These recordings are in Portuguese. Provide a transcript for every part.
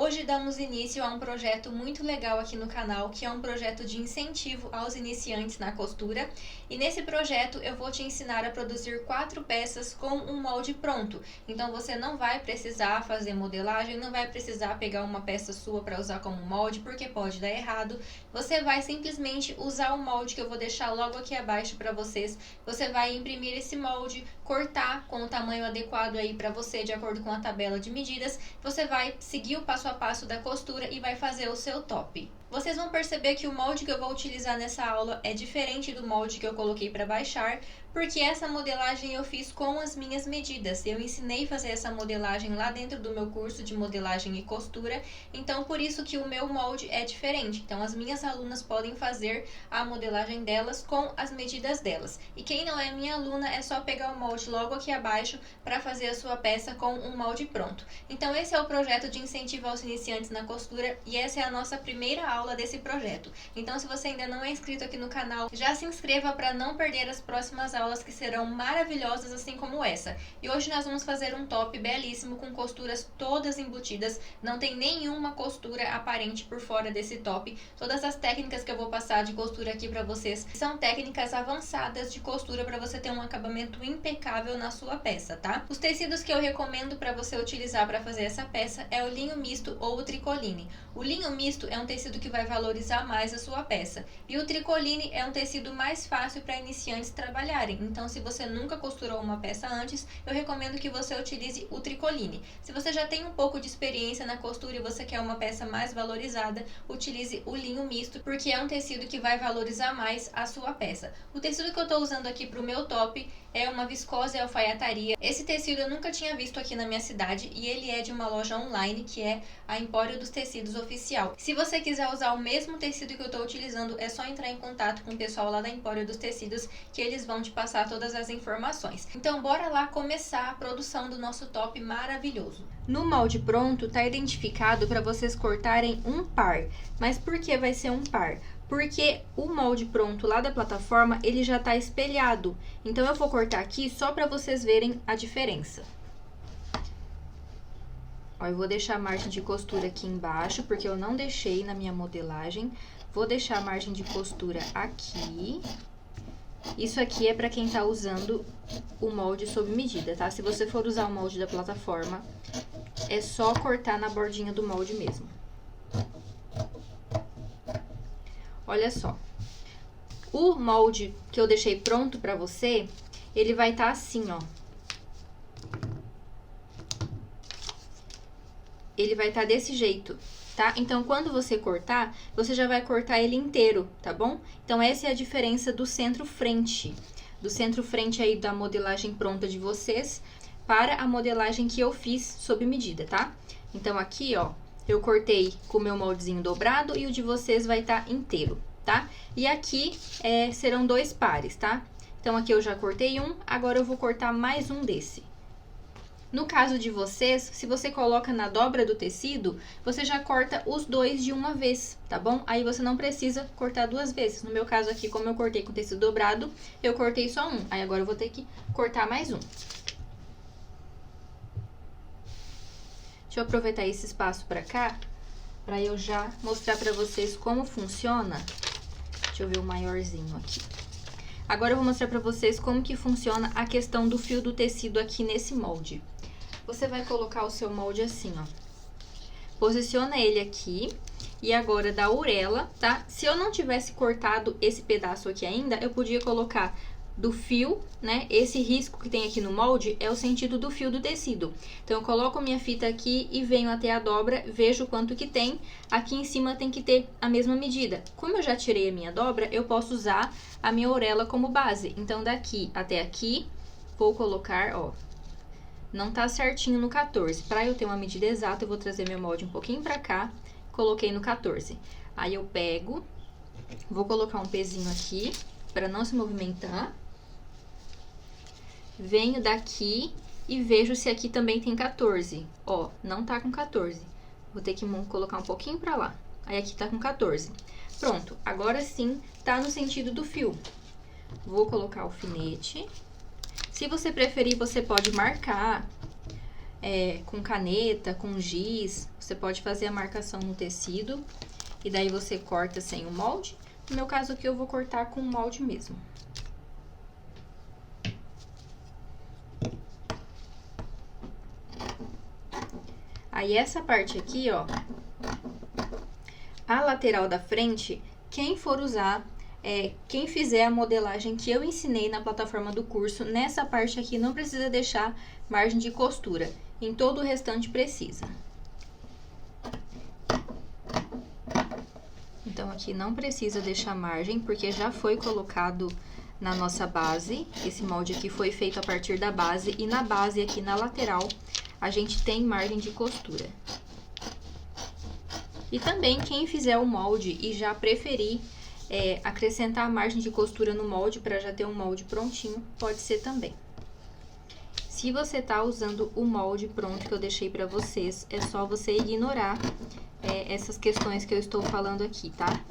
Hoje damos início a um projeto muito legal aqui no canal, que é um projeto de incentivo aos iniciantes na costura. E nesse projeto eu vou te ensinar a produzir 4 peças com um molde pronto. Então você não vai precisar fazer modelagem, não vai precisar pegar uma peça sua para usar como molde, porque pode dar errado. Você vai simplesmente usar o molde que eu vou deixar logo aqui abaixo para vocês. Você vai imprimir esse molde, cortar com o tamanho adequado aí para você, de acordo com a tabela de medidas. Você vai seguir o passo a passo da costura e vai fazer o seu top. Vocês vão perceber que o molde que eu vou utilizar nessa aula é diferente do molde que eu coloquei para baixar, porque essa modelagem eu fiz com as minhas medidas. Eu ensinei a fazer essa modelagem lá dentro do meu curso de modelagem e costura, então por isso que o meu molde é diferente. Então as minhas alunas podem fazer a modelagem delas com as medidas delas. E quem não é minha aluna é só pegar o molde logo aqui abaixo para fazer a sua peça com um molde pronto. Então esse é o projeto de incentivo aos iniciantes na costura e essa é a nossa primeira aula desse projeto. Então se você ainda não é inscrito aqui no canal, já se inscreva para não perder as próximas aulas que serão maravilhosas assim como essa. E hoje nós vamos fazer um top belíssimo com costuras todas embutidas, não tem nenhuma costura aparente por fora desse top. Todas as técnicas que eu vou passar de costura aqui para vocês são técnicas avançadas de costura para você ter um acabamento impecável na sua peça, tá? Os tecidos que eu recomendo para você utilizar para fazer essa peça é o linho misto ou o tricoline. O linho misto é um tecido que vai valorizar mais a sua peça e o tricoline é um tecido mais fácil para iniciantes trabalharem. Então, se você nunca costurou uma peça antes, eu recomendo que você utilize o tricoline. Se você já tem um pouco de experiência na costura e você quer uma peça mais valorizada, utilize o linho misto, porque é um tecido que vai valorizar mais a sua peça. O tecido que eu estou usando aqui para o meu top é uma viscose alfaiataria. Esse tecido eu nunca tinha visto aqui na minha cidade e ele é de uma loja online que é a Empório dos Tecidos Oficial. Se você quiser usar o mesmo tecido que eu estou utilizando, é só entrar em contato com o pessoal lá da Empório dos Tecidos que eles vão te passar todas as informações. Então bora lá começar a produção do nosso top maravilhoso. No molde pronto está identificado para vocês cortarem um par, mas por que vai ser um par? Porque o molde pronto lá da plataforma, ele já está espelhado. Então, eu vou cortar aqui só para vocês verem a diferença. Ó, eu vou deixar a margem de costura aqui embaixo, porque eu não deixei na minha modelagem. Vou deixar a margem de costura aqui. Isso aqui é para quem tá usando o molde sob medida, tá? Se você for usar o molde da plataforma, é só cortar na bordinha do molde mesmo. Olha só, o molde que eu deixei pronto pra você, ele vai estar assim, ó. Ele vai estar desse jeito, tá? Então, quando você cortar, você já vai cortar ele inteiro, tá bom? Então, essa é a diferença do centro-frente. Do centro-frente aí da modelagem pronta de vocês para a modelagem que eu fiz sob medida, tá? Então, aqui, ó, eu cortei com o meu moldezinho dobrado e o de vocês vai estar inteiro, tá? E aqui serão 2 pares, tá? Então, aqui eu já cortei um, agora eu vou cortar mais um desse. No caso de vocês, se você coloca na dobra do tecido, você já corta os 2 de uma vez, tá bom? Aí você não precisa cortar 2 vezes. No meu caso aqui, como eu cortei com tecido dobrado, eu cortei só um. Aí agora eu vou ter que cortar mais um. Deixa eu aproveitar esse espaço pra cá, pra eu já mostrar pra vocês como funciona. Deixa eu ver o maiorzinho aqui. Agora eu vou mostrar pra vocês como que funciona a questão do fio do tecido aqui nesse molde. Você vai colocar o seu molde assim, ó. Posiciona ele aqui e agora da orelha, tá? Se eu não tivesse cortado esse pedaço aqui ainda, eu podia colocar do fio, né? Esse risco que tem aqui no molde é o sentido do fio do tecido. Então, eu coloco minha fita aqui e venho até a dobra, vejo quanto que tem. Aqui em cima tem que ter a mesma medida. Como eu já tirei a minha dobra, eu posso usar a minha orelha como base. Então, daqui até aqui, vou colocar, ó, não tá certinho no 14. Para eu ter uma medida exata, eu vou trazer meu molde um pouquinho pra cá, coloquei no 14. Aí, eu pego, vou colocar um pezinho aqui, para não se movimentar. Venho daqui e vejo se aqui também tem 14. Ó, não tá com 14. Vou ter que colocar um pouquinho pra lá. Aí aqui tá com 14. Pronto, agora sim tá no sentido do fio. Vou colocar o alfinete. Se você preferir, você pode marcar com caneta, com giz, você pode fazer a marcação no tecido e daí você corta sem o molde. No meu caso aqui eu vou cortar com o molde mesmo. Aí essa parte aqui, ó, a lateral da frente, quem for usar, quem fizer a modelagem que eu ensinei na plataforma do curso, nessa parte aqui não precisa deixar margem de costura, em todo o restante precisa. Então, aqui não precisa deixar margem, porque já foi colocado na nossa base. Esse molde aqui foi feito a partir da base, e na base aqui na lateral, a gente tem margem de costura. E também, quem fizer o molde e já preferir acrescentar a margem de costura no molde, para já ter um molde prontinho, pode ser também. Se você tá usando o molde pronto que eu deixei para vocês, é só você ignorar essas questões que eu estou falando aqui, tá?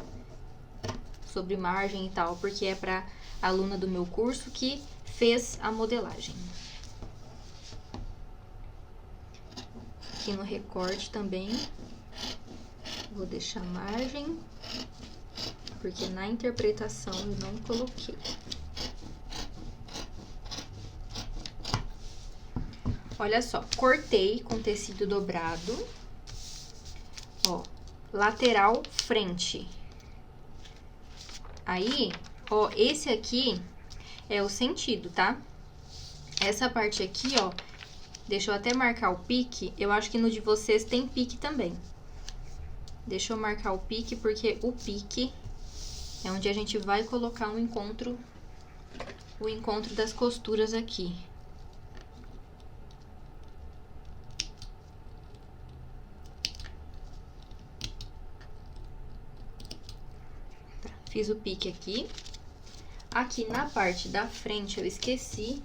Sobre margem e tal, porque é para aluna do meu curso que fez a modelagem. Aqui no recorte também, vou deixar margem, porque na interpretação eu não coloquei. Olha só, cortei com tecido dobrado, ó, lateral, frente. Aí, ó, esse aqui é o sentido, tá? Essa parte aqui, ó, deixa eu até marcar o pique, eu acho que no de vocês tem pique também. Deixa eu marcar o pique, porque o pique é onde a gente vai colocar o encontro das costuras aqui. Fiz o pique aqui. Aqui na parte da frente eu esqueci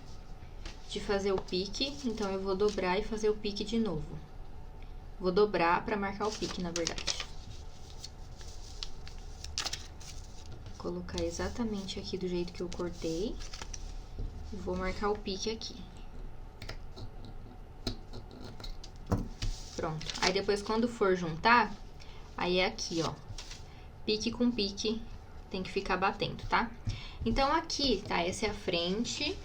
de fazer o pique, então eu vou dobrar e fazer o pique de novo. Vou dobrar para marcar o pique, na verdade. Vou colocar exatamente aqui do jeito que eu cortei. E vou marcar o pique aqui. Pronto. Aí depois, quando for juntar, aí é aqui, ó. Pique com pique. Tem que ficar batendo, tá? Então, aqui, tá? Essa é a frente.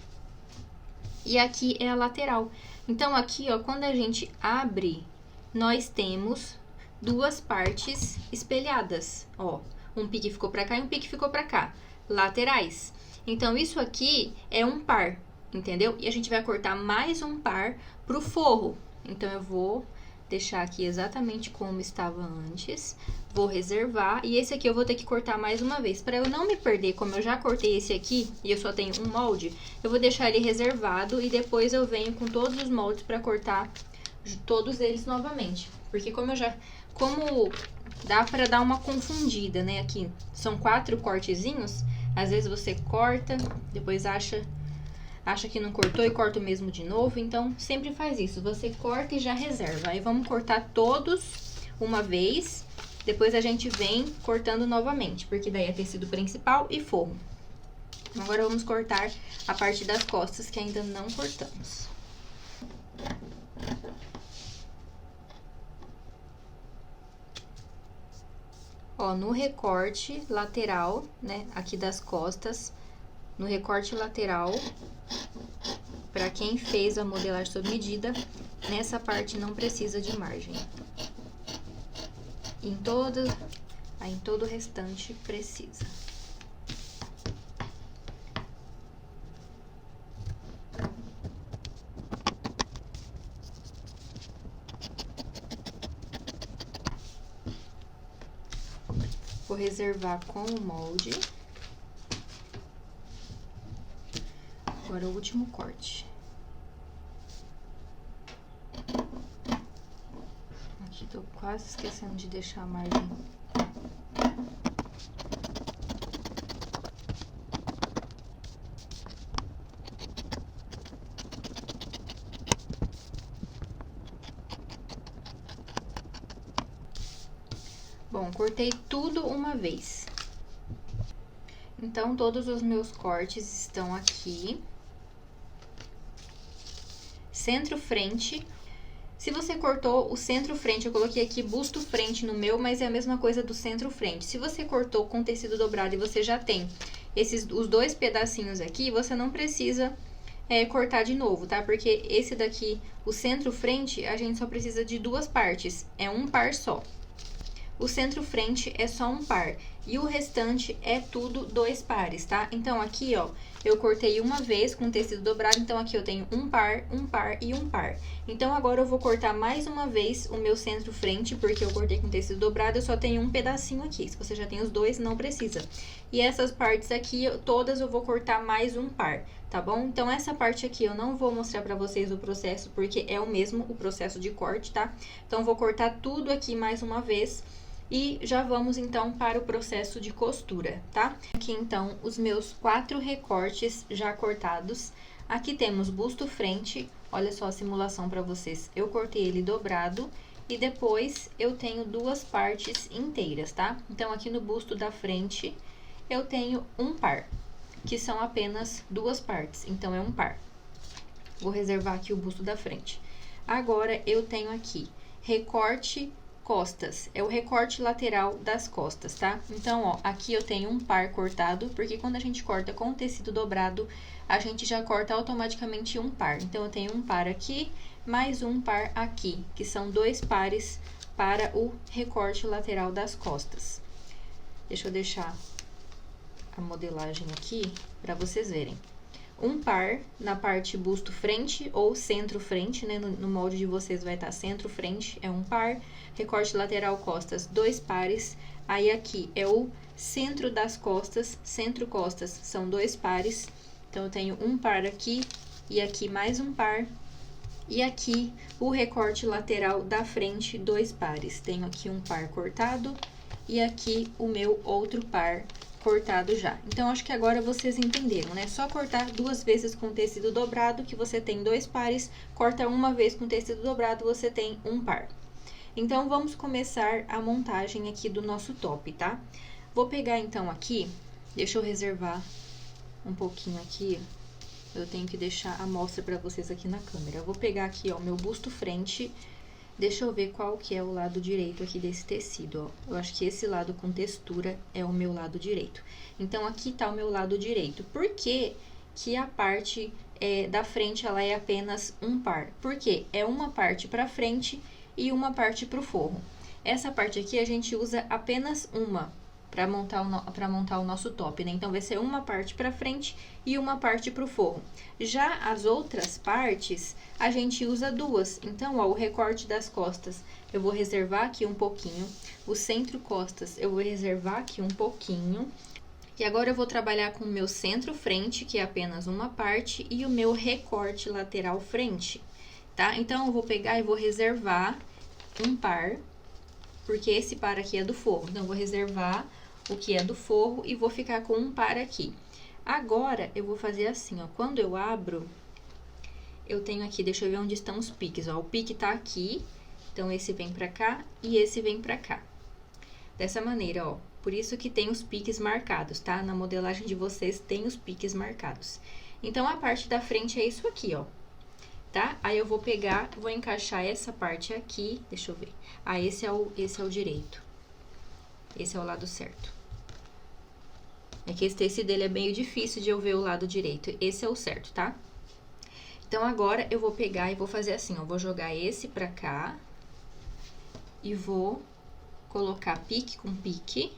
E aqui é a lateral. Então, aqui, ó, quando a gente abre, nós temos duas partes espelhadas, ó. Um pique ficou pra cá e um pique ficou pra cá. Laterais. Então, isso aqui é um par, entendeu? E a gente vai cortar mais um par pro forro. Então, eu vou deixar aqui exatamente como estava antes, vou reservar, e esse aqui eu vou ter que cortar mais uma vez. Para eu não me perder, como eu já cortei esse aqui, e eu só tenho um molde, eu vou deixar ele reservado, e depois eu venho com todos os moldes para cortar todos eles novamente. Porque como dá para dar uma confundida, né, aqui são 4 cortezinhos, às vezes você corta, depois acha que não cortou e corta o mesmo de novo, então sempre faz isso, você corta e já reserva. Aí vamos cortar todos uma vez, depois a gente vem cortando novamente, porque daí é tecido principal e forro. Agora vamos cortar a parte das costas que ainda não cortamos. Ó, no recorte lateral, né, aqui das costas, no recorte lateral, para quem fez a modelagem sob medida, nessa parte não precisa de margem. Em todo o restante precisa. Vou reservar com o molde. Agora o último corte. Aqui tô quase esquecendo de deixar a margem. Bom, cortei tudo uma vez. Então, todos os meus cortes estão aqui. Centro-frente. Se você cortou o centro-frente, eu coloquei aqui busto-frente no meu, mas é a mesma coisa do centro-frente. Se você cortou com tecido dobrado e você já tem os dois pedacinhos aqui, você não precisa cortar de novo, tá? Porque esse daqui, o centro-frente, a gente só precisa de duas partes, é um par só. O centro-frente é só um par e o restante é tudo dois pares, tá? Então, aqui, ó, eu cortei uma vez com tecido dobrado, então aqui eu tenho um par e um par. Então, agora eu vou cortar mais uma vez o meu centro-frente, porque eu cortei com tecido dobrado, eu só tenho um pedacinho aqui. Se você já tem os dois, não precisa. E essas partes aqui, todas eu vou cortar mais um par, tá bom? Então, essa parte aqui eu não vou mostrar pra vocês o processo, porque é o mesmo o processo de corte, tá? Então, eu vou cortar tudo aqui mais uma vez. E já vamos, então, para o processo de costura, tá? Aqui, então, os meus 4 recortes já cortados. Aqui temos busto frente, olha só a simulação para vocês. Eu cortei ele dobrado e depois eu tenho duas partes inteiras, tá? Então, aqui no busto da frente, eu tenho um par, que são apenas duas partes, então é um par. Vou reservar aqui o busto da frente. Agora, eu tenho aqui recorte costas, é o recorte lateral das costas, tá? Então, ó, aqui eu tenho um par cortado, porque quando a gente corta com tecido dobrado, a gente já corta automaticamente um par. Então, eu tenho um par aqui, mais um par aqui, que são dois pares para o recorte lateral das costas. Deixa eu deixar a modelagem aqui para vocês verem. Um par na parte busto frente ou centro frente, né? No molde de vocês vai estar centro frente, é um par. Recorte lateral costas, dois pares. Aí, aqui é o centro das costas, centro costas, são dois pares. Então, eu tenho um par aqui e aqui mais um par. E aqui, o recorte lateral da frente, dois pares. Tenho aqui um par cortado e aqui o meu outro par cortado já. Então, acho que agora vocês entenderam, né? Só cortar duas vezes com tecido dobrado, que você tem dois pares. Corta uma vez com tecido dobrado, você tem um par. Então, vamos começar a montagem aqui do nosso top, tá? Vou pegar, então, aqui, deixa eu reservar um pouquinho aqui. Eu tenho que deixar a amostra pra vocês aqui na câmera. Eu vou pegar aqui, ó, meu busto frente. Deixa eu ver qual que é o lado direito aqui desse tecido, ó. Eu acho que esse lado com textura é o meu lado direito. Então, aqui tá o meu lado direito. Por que que a parte da frente, ela é apenas um par? Porque é uma parte pra frente e uma parte pro forro. Essa parte aqui, a gente usa apenas uma para montar o nosso top, né? Então, vai ser uma parte pra frente e uma parte pro forro. Já as outras partes, a gente usa duas. Então, ó, o recorte das costas, eu vou reservar aqui um pouquinho. O centro costas, eu vou reservar aqui um pouquinho. E agora, eu vou trabalhar com o meu centro frente, que é apenas uma parte, e o meu recorte lateral frente, tá? Então, eu vou pegar e vou reservar um par, porque esse par aqui é do forro. Então, eu vou reservar o que é do forro e vou ficar com um par aqui. Agora, eu vou fazer assim, ó. Quando eu abro, eu tenho aqui, deixa eu ver onde estão os piques, ó. O pique tá aqui, então esse vem pra cá e esse vem pra cá. Dessa maneira, ó. Por isso que tem os piques marcados, tá? Na modelagem de vocês tem os piques marcados. Então, a parte da frente é isso aqui, ó. Tá? Aí, eu vou pegar, vou encaixar essa parte aqui, deixa eu ver. Ah, esse é o direito. Esse é o lado certo. É que esse tecido, ele é meio difícil de eu ver o lado direito. Esse é o certo, tá? Então, agora, eu vou pegar e vou fazer assim, ó. Vou jogar esse pra cá. E vou colocar pique com pique.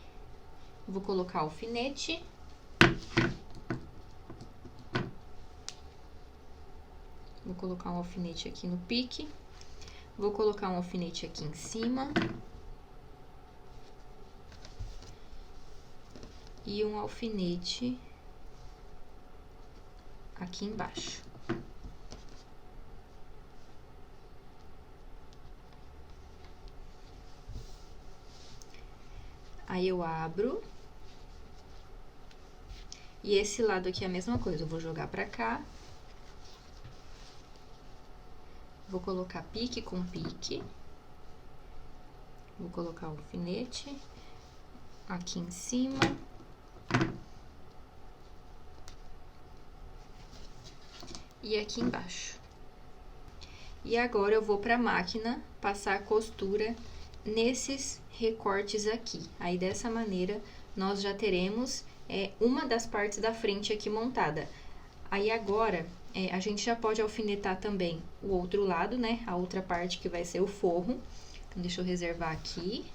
Vou colocar alfinete. Vou colocar um alfinete aqui no pique. Vou colocar um alfinete aqui em cima. E um alfinete aqui embaixo. Aí, eu abro. E esse lado aqui é a mesma coisa. Eu vou jogar pra cá. Vou colocar pique com pique. Vou colocar o alfinete aqui em cima. E aqui embaixo. E agora eu vou pra máquina passar a costura nesses recortes aqui. Aí, dessa maneira, nós já teremos uma das partes da frente aqui montada. Aí, agora, a gente já pode alfinetar também o outro lado, né? A outra parte que vai ser o forro. Então, deixa eu reservar aqui.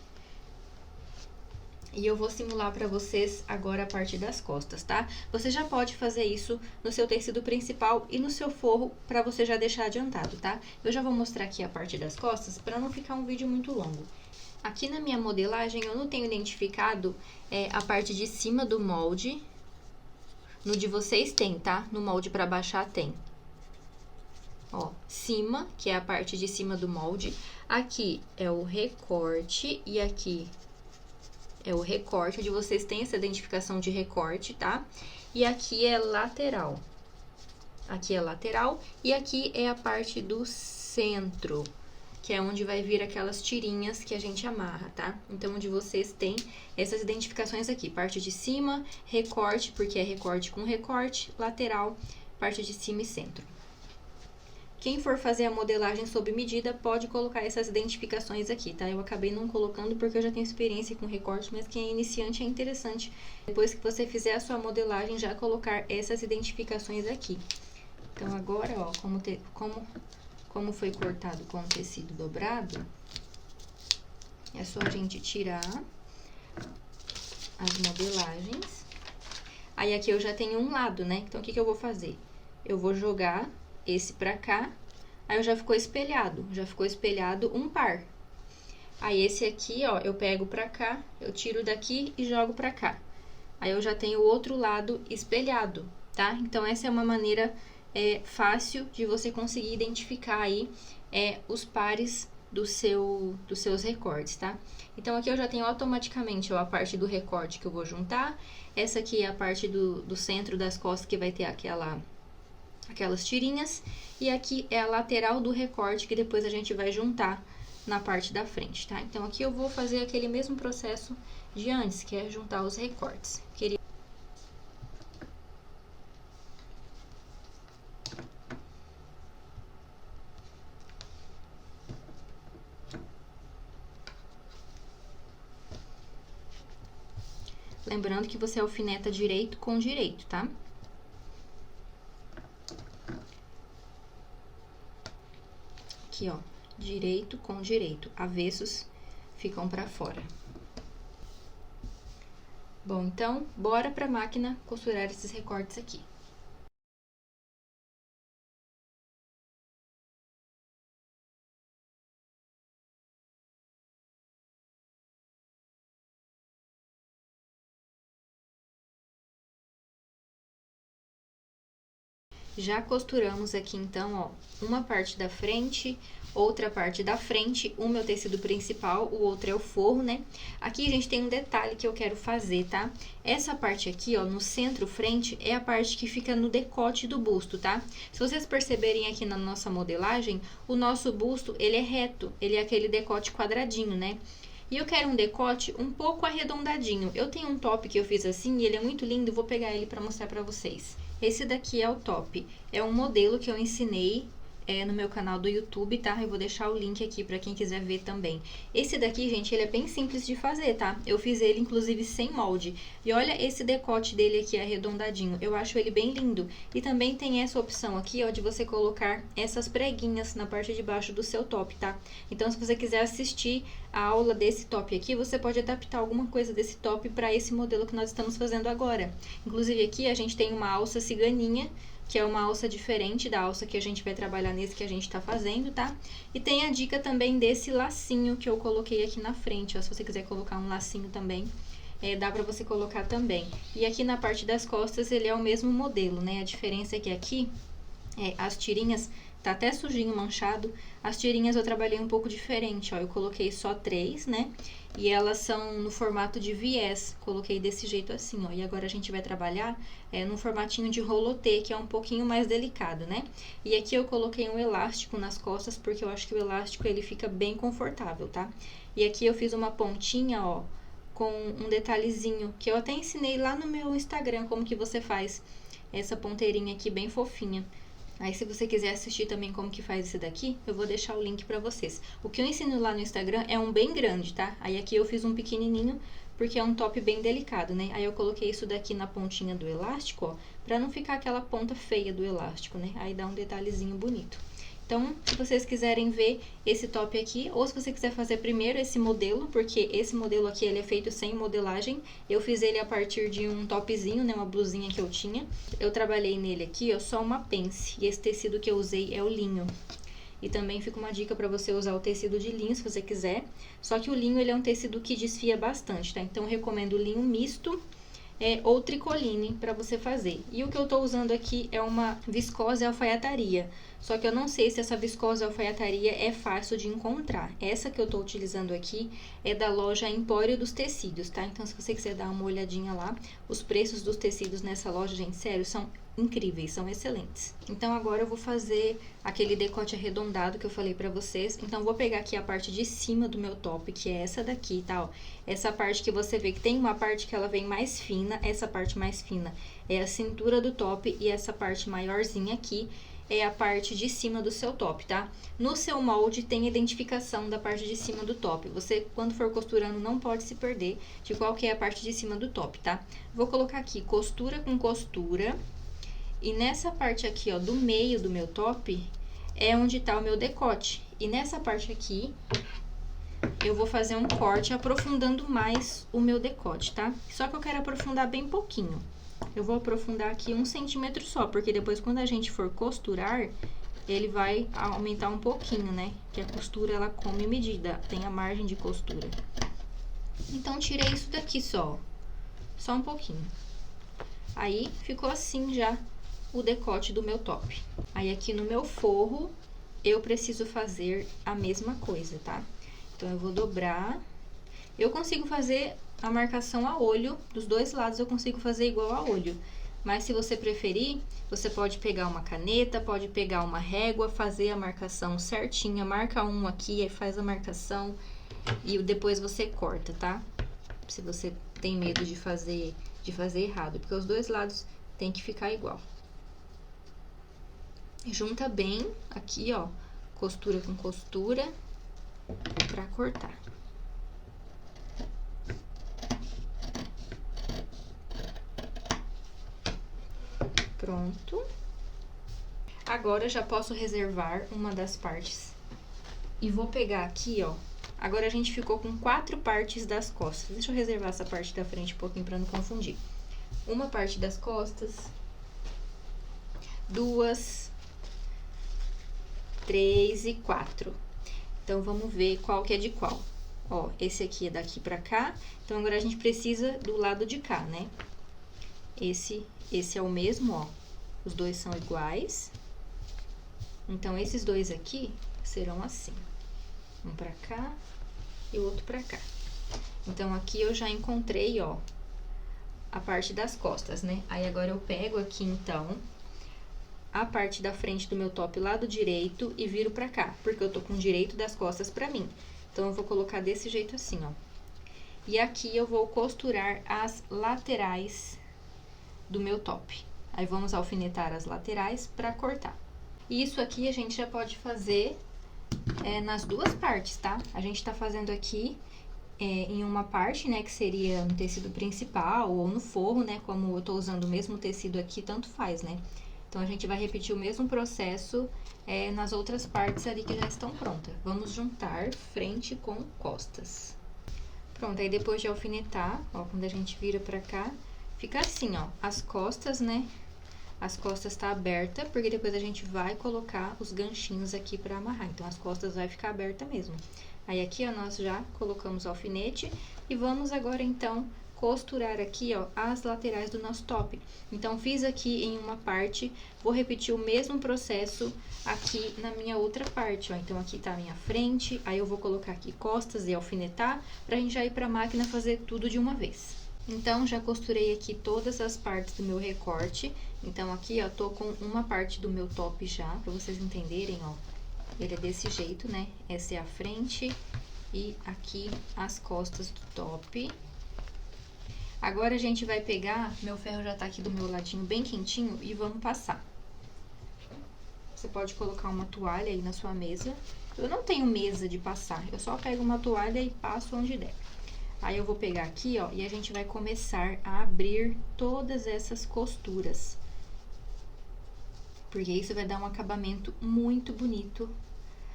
E eu vou simular pra vocês agora a parte das costas, tá? Você já pode fazer isso no seu tecido principal e no seu forro pra você já deixar adiantado, tá? Eu já vou mostrar aqui a parte das costas pra não ficar um vídeo muito longo. Aqui na minha modelagem eu não tenho identificado a parte de cima do molde. No de vocês tem, tá? No molde pra baixar tem. Ó, cima, que é a parte de cima do molde. Aqui é o recorte e aqui é o recorte, onde vocês têm essa identificação de recorte, tá? E aqui é lateral. Aqui é lateral e aqui é a parte do centro, que é onde vai vir aquelas tirinhas que a gente amarra, tá? Então, onde vocês têm essas identificações aqui, parte de cima, recorte, porque é recorte com recorte, lateral, parte de cima e centro. Quem for fazer a modelagem sob medida, pode colocar essas identificações aqui, tá? Eu acabei não colocando porque eu já tenho experiência com recorte, mas quem é iniciante é interessante, depois que você fizer a sua modelagem, já colocar essas identificações aqui. Então, agora, ó, como foi cortado com o tecido dobrado, é só a gente tirar as modelagens. Aí, aqui eu já tenho um lado, né? Então, o que que eu vou fazer? Eu vou jogar esse pra cá, aí já ficou espelhado um par. Aí, esse aqui, ó, eu pego pra cá, eu tiro daqui e jogo pra cá. Aí, eu já tenho o outro lado espelhado, tá? Então, essa é uma maneira fácil de você conseguir identificar aí os pares dos seus recortes, tá? Então, aqui eu já tenho automaticamente, ó, a parte do recorte que eu vou juntar. Essa aqui é a parte do centro das costas, que vai ter aquelas tirinhas, e aqui é a lateral do recorte, que depois a gente vai juntar na parte da frente, tá? Então, aqui eu vou fazer aquele mesmo processo de antes, que é juntar os recortes. Lembrando que você alfineta direito com direito, tá? Aqui, ó, direito com direito, avessos ficam pra fora. Bom, então, bora pra máquina costurar esses recortes aqui. Já costuramos aqui, então, ó, uma parte da frente, outra parte da frente, uma é o tecido principal, o outro é o forro, né? Aqui, gente, tem um detalhe que eu quero fazer, tá? Essa parte aqui, ó, no centro frente, é a parte que fica no decote do busto, tá? Se vocês perceberem aqui na nossa modelagem, o nosso busto, ele é reto, ele é aquele decote quadradinho, né? E eu quero um decote um pouco arredondadinho. Eu tenho um top que eu fiz assim e ele é muito lindo, vou pegar ele pra mostrar pra vocês. Esse daqui é o top. É um modelo que eu ensinei no meu canal do YouTube, tá? Eu vou deixar o link aqui pra quem quiser ver também. Esse daqui, gente, ele é bem simples de fazer, tá? Eu fiz ele, inclusive, sem molde. E olha esse decote dele aqui arredondadinho. Eu acho ele bem lindo. E também tem essa opção aqui, ó, de você colocar essas preguinhas na parte de baixo do seu top, tá? Então, se você quiser assistir a aula desse top aqui, você pode adaptar alguma coisa desse top pra esse modelo que nós estamos fazendo agora. Inclusive, aqui a gente tem uma alça ciganinha, que é uma alça diferente da alça que a gente vai trabalhar nesse que a gente tá fazendo, tá? E tem a dica também desse lacinho que eu coloquei aqui na frente, ó. Se você quiser colocar um lacinho também, dá pra você colocar também. E aqui na parte das costas, ele é o mesmo modelo, né? A diferença é que aqui, as tirinhas, tá até sujinho, manchado. As tirinhas eu trabalhei um pouco diferente, ó. Eu coloquei só 3, né? E elas são no formato de viés. Coloquei desse jeito assim, ó. E agora a gente vai trabalhar no formatinho de rolotê, que é um pouquinho mais delicado, né? E aqui eu coloquei um elástico nas costas, porque eu acho que o elástico, ele fica bem confortável, tá? E aqui eu fiz uma pontinha, ó, com um detalhezinho, que eu até ensinei lá no meu Instagram como que você faz essa ponteirinha aqui bem fofinha. Aí, se você quiser assistir também como que faz esse daqui, eu vou deixar o link pra vocês. O que eu ensino lá no Instagram é um bem grande, tá? Aí, aqui eu fiz um pequenininho, porque é um top bem delicado, né? Aí, eu coloquei isso daqui na pontinha do elástico, ó, pra não ficar aquela ponta feia do elástico, né? Aí, dá um detalhezinho bonito. Então, se vocês quiserem ver esse top aqui, ou se você quiser fazer primeiro esse modelo, porque esse modelo aqui ele é feito sem modelagem, eu fiz ele a partir de um topzinho, né, uma blusinha que eu tinha. Eu trabalhei nele aqui, ó, só uma pence, e esse tecido que eu usei é o linho. E também fica uma dica para você usar o tecido de linho, se você quiser. Só que o linho, ele é um tecido que desfia bastante, tá? Então, eu recomendo o linho misto, ou tricoline para você fazer. E o que eu tô usando aqui é uma viscose alfaiataria. Só que eu não sei se essa viscose alfaiataria é fácil de encontrar. Essa que eu tô utilizando aqui é da loja Empório dos Tecidos, tá? Então, se você quiser dar uma olhadinha lá, os preços dos tecidos nessa loja, gente, sério, são incríveis, são excelentes. Então, agora eu vou fazer aquele decote arredondado que eu falei pra vocês. Então, vou pegar aqui a parte de cima do meu top, que é essa daqui, tá? Ó, essa parte que você vê que tem uma parte que ela vem mais fina, essa parte mais fina é a cintura do top e essa parte maiorzinha aqui é a parte de cima do seu top, tá? No seu molde tem identificação da parte de cima do top. Você, quando for costurando, não pode se perder de qual que é a parte de cima do top, tá? Vou colocar aqui costura com costura. E nessa parte aqui, ó, do meio do meu top, é onde tá o meu decote. E nessa parte aqui, eu vou fazer um corte aprofundando mais o meu decote, tá? Só que eu quero aprofundar bem pouquinho. Eu vou aprofundar aqui 1 centímetro só, porque depois quando a gente for costurar, ele vai aumentar um pouquinho, né? Que a costura, ela come medida, tem a margem de costura. Então, tirei isso daqui só um pouquinho. Aí, ficou assim já o decote do meu top. Aí, aqui no meu forro, eu preciso fazer a mesma coisa, tá? Então, eu vou dobrar. Eu consigo fazer a marcação a olho, dos dois lados eu consigo fazer igual a olho. Mas se você preferir, você pode pegar uma caneta, pode pegar uma régua, fazer a marcação certinha, marca um aqui, aí faz a marcação e depois você corta, tá? Se você tem medo de fazer errado, porque os dois lados tem que ficar igual. Junta bem aqui, ó, costura com costura pra cortar. Pronto. Agora, já posso reservar uma das partes. E vou pegar aqui, ó. Agora, a gente ficou com 4 partes das costas. Deixa eu reservar essa parte da frente um pouquinho pra não confundir. Uma parte das costas. 2, 3 e 4. Então, vamos ver qual que é de qual. Ó, esse aqui é daqui pra cá. Então, agora a gente precisa do lado de cá, né? Esse é o mesmo, ó. Os dois são iguais. Então, esses dois aqui serão assim. Um pra cá e o outro pra cá. Então, aqui eu já encontrei, ó, a parte das costas, né? Aí, agora eu pego aqui, então, a parte da frente do meu top lado direito e viro pra cá, porque eu tô com o direito das costas pra mim. Então, eu vou colocar desse jeito assim, ó. E aqui eu vou costurar as laterais do meu top. Aí, vamos alfinetar as laterais pra cortar. E isso aqui a gente já pode fazer nas duas partes, tá? A gente tá fazendo aqui em uma parte, né, que seria no tecido principal ou no forro, né? Como eu tô usando o mesmo tecido aqui, tanto faz, né? Então, a gente vai repetir o mesmo processo nas outras partes ali que já estão prontas. Vamos juntar frente com costas. Pronto, aí depois de alfinetar, ó, quando a gente vira pra cá, fica assim, ó, as costas, né? As costas tá aberta, porque depois a gente vai colocar os ganchinhos aqui pra amarrar. Então, as costas vai ficar aberta mesmo. Aí, aqui, ó, nós já colocamos o alfinete e vamos agora, então, costurar aqui, ó, as laterais do nosso top. Então, fiz aqui em uma parte, vou repetir o mesmo processo aqui na minha outra parte, ó. Então, aqui tá a minha frente, aí eu vou colocar aqui costas e alfinetar, pra gente já ir pra máquina fazer tudo de uma vez. Então, já costurei aqui todas as partes do meu recorte. Então, aqui, ó, tô com uma parte do meu top já, pra vocês entenderem, ó. Ele é desse jeito, né? Essa é a frente e aqui as costas do top. Agora, a gente vai pegar, meu ferro já tá aqui do meu ladinho bem quentinho e vamos passar. Você pode colocar uma toalha aí na sua mesa. Eu não tenho mesa de passar, eu só pego uma toalha e passo onde der. Aí eu vou pegar aqui, ó, e a gente vai começar a abrir todas essas costuras. Porque isso vai dar um acabamento muito bonito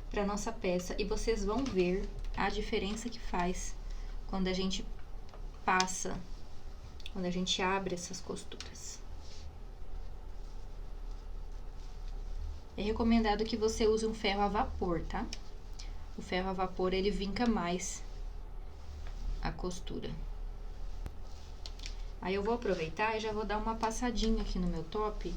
pra nossa peça. E vocês vão ver a diferença que faz quando a gente passa, quando a gente abre essas costuras. É recomendado que você use um ferro a vapor, tá? O ferro a vapor, ele vinca mais a costura. Aí eu vou aproveitar e já vou dar uma passadinha aqui no meu top,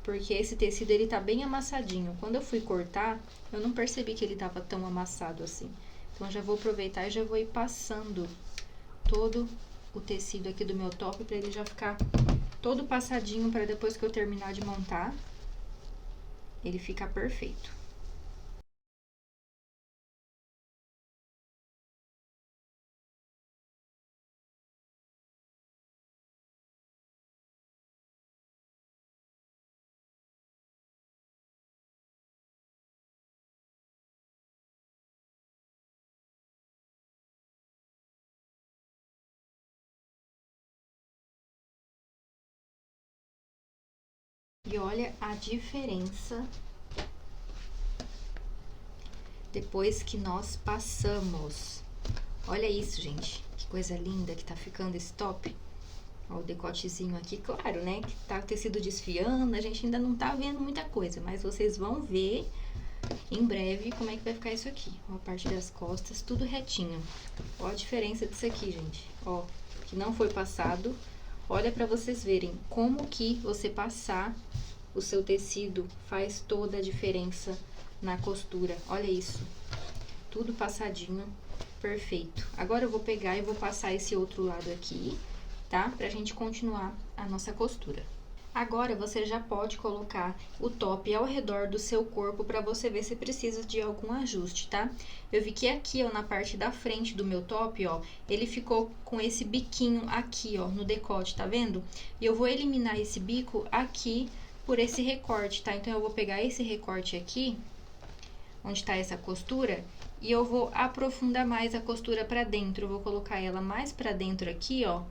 porque esse tecido ele tá bem amassadinho. Quando eu fui cortar, eu não percebi que ele tava tão amassado assim. Então já vou aproveitar e já vou ir passando todo o tecido aqui do meu top para ele já ficar todo passadinho, para depois que eu terminar de montar, ele ficar perfeito. E olha a diferença depois que nós passamos. Olha isso, gente. Que coisa linda que tá ficando esse top. Ó, o decotezinho aqui, claro, né? Que tá o tecido desfiando, a gente ainda não tá vendo muita coisa, mas vocês vão ver em breve como é que vai ficar isso aqui. Ó, a parte das costas, tudo retinho. Ó a diferença disso aqui, gente. Ó, que não foi passado. Olha pra vocês verem como que você passar o seu tecido faz toda a diferença na costura. Olha isso. Tudo passadinho, perfeito. Agora eu vou pegar e vou passar esse outro lado aqui, tá? Pra gente continuar a nossa costura. Agora, você já pode colocar o top ao redor do seu corpo pra você ver se precisa de algum ajuste, tá? Eu vi que aqui, ó, na parte da frente do meu top, ó, ele ficou com esse biquinho aqui, ó, no decote, tá vendo? E eu vou eliminar esse bico aqui por esse recorte, tá? Então, eu vou pegar esse recorte aqui, onde tá essa costura, e eu vou aprofundar mais a costura pra dentro. Eu vou colocar ela mais pra dentro aqui, ó,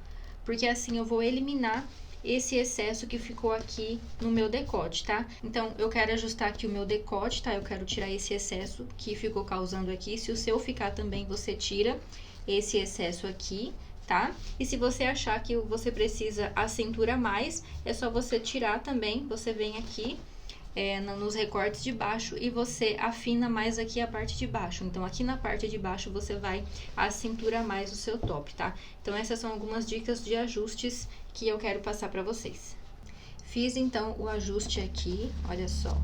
porque assim eu vou eliminar esse excesso que ficou aqui no meu decote, tá? Então, eu quero ajustar aqui o meu decote, tá? Eu quero tirar esse excesso que ficou causando aqui. Se o seu ficar também, você tira esse excesso aqui, tá? E se você achar que você precisa a cintura mais, é só você tirar também. Você vem aqui nos recortes de baixo e você afina mais aqui a parte de baixo. Então, aqui na parte de baixo você vai acinturar mais o seu top, tá? Então, essas são algumas dicas de ajustes que eu quero passar pra vocês. Fiz, então, o ajuste aqui, olha só.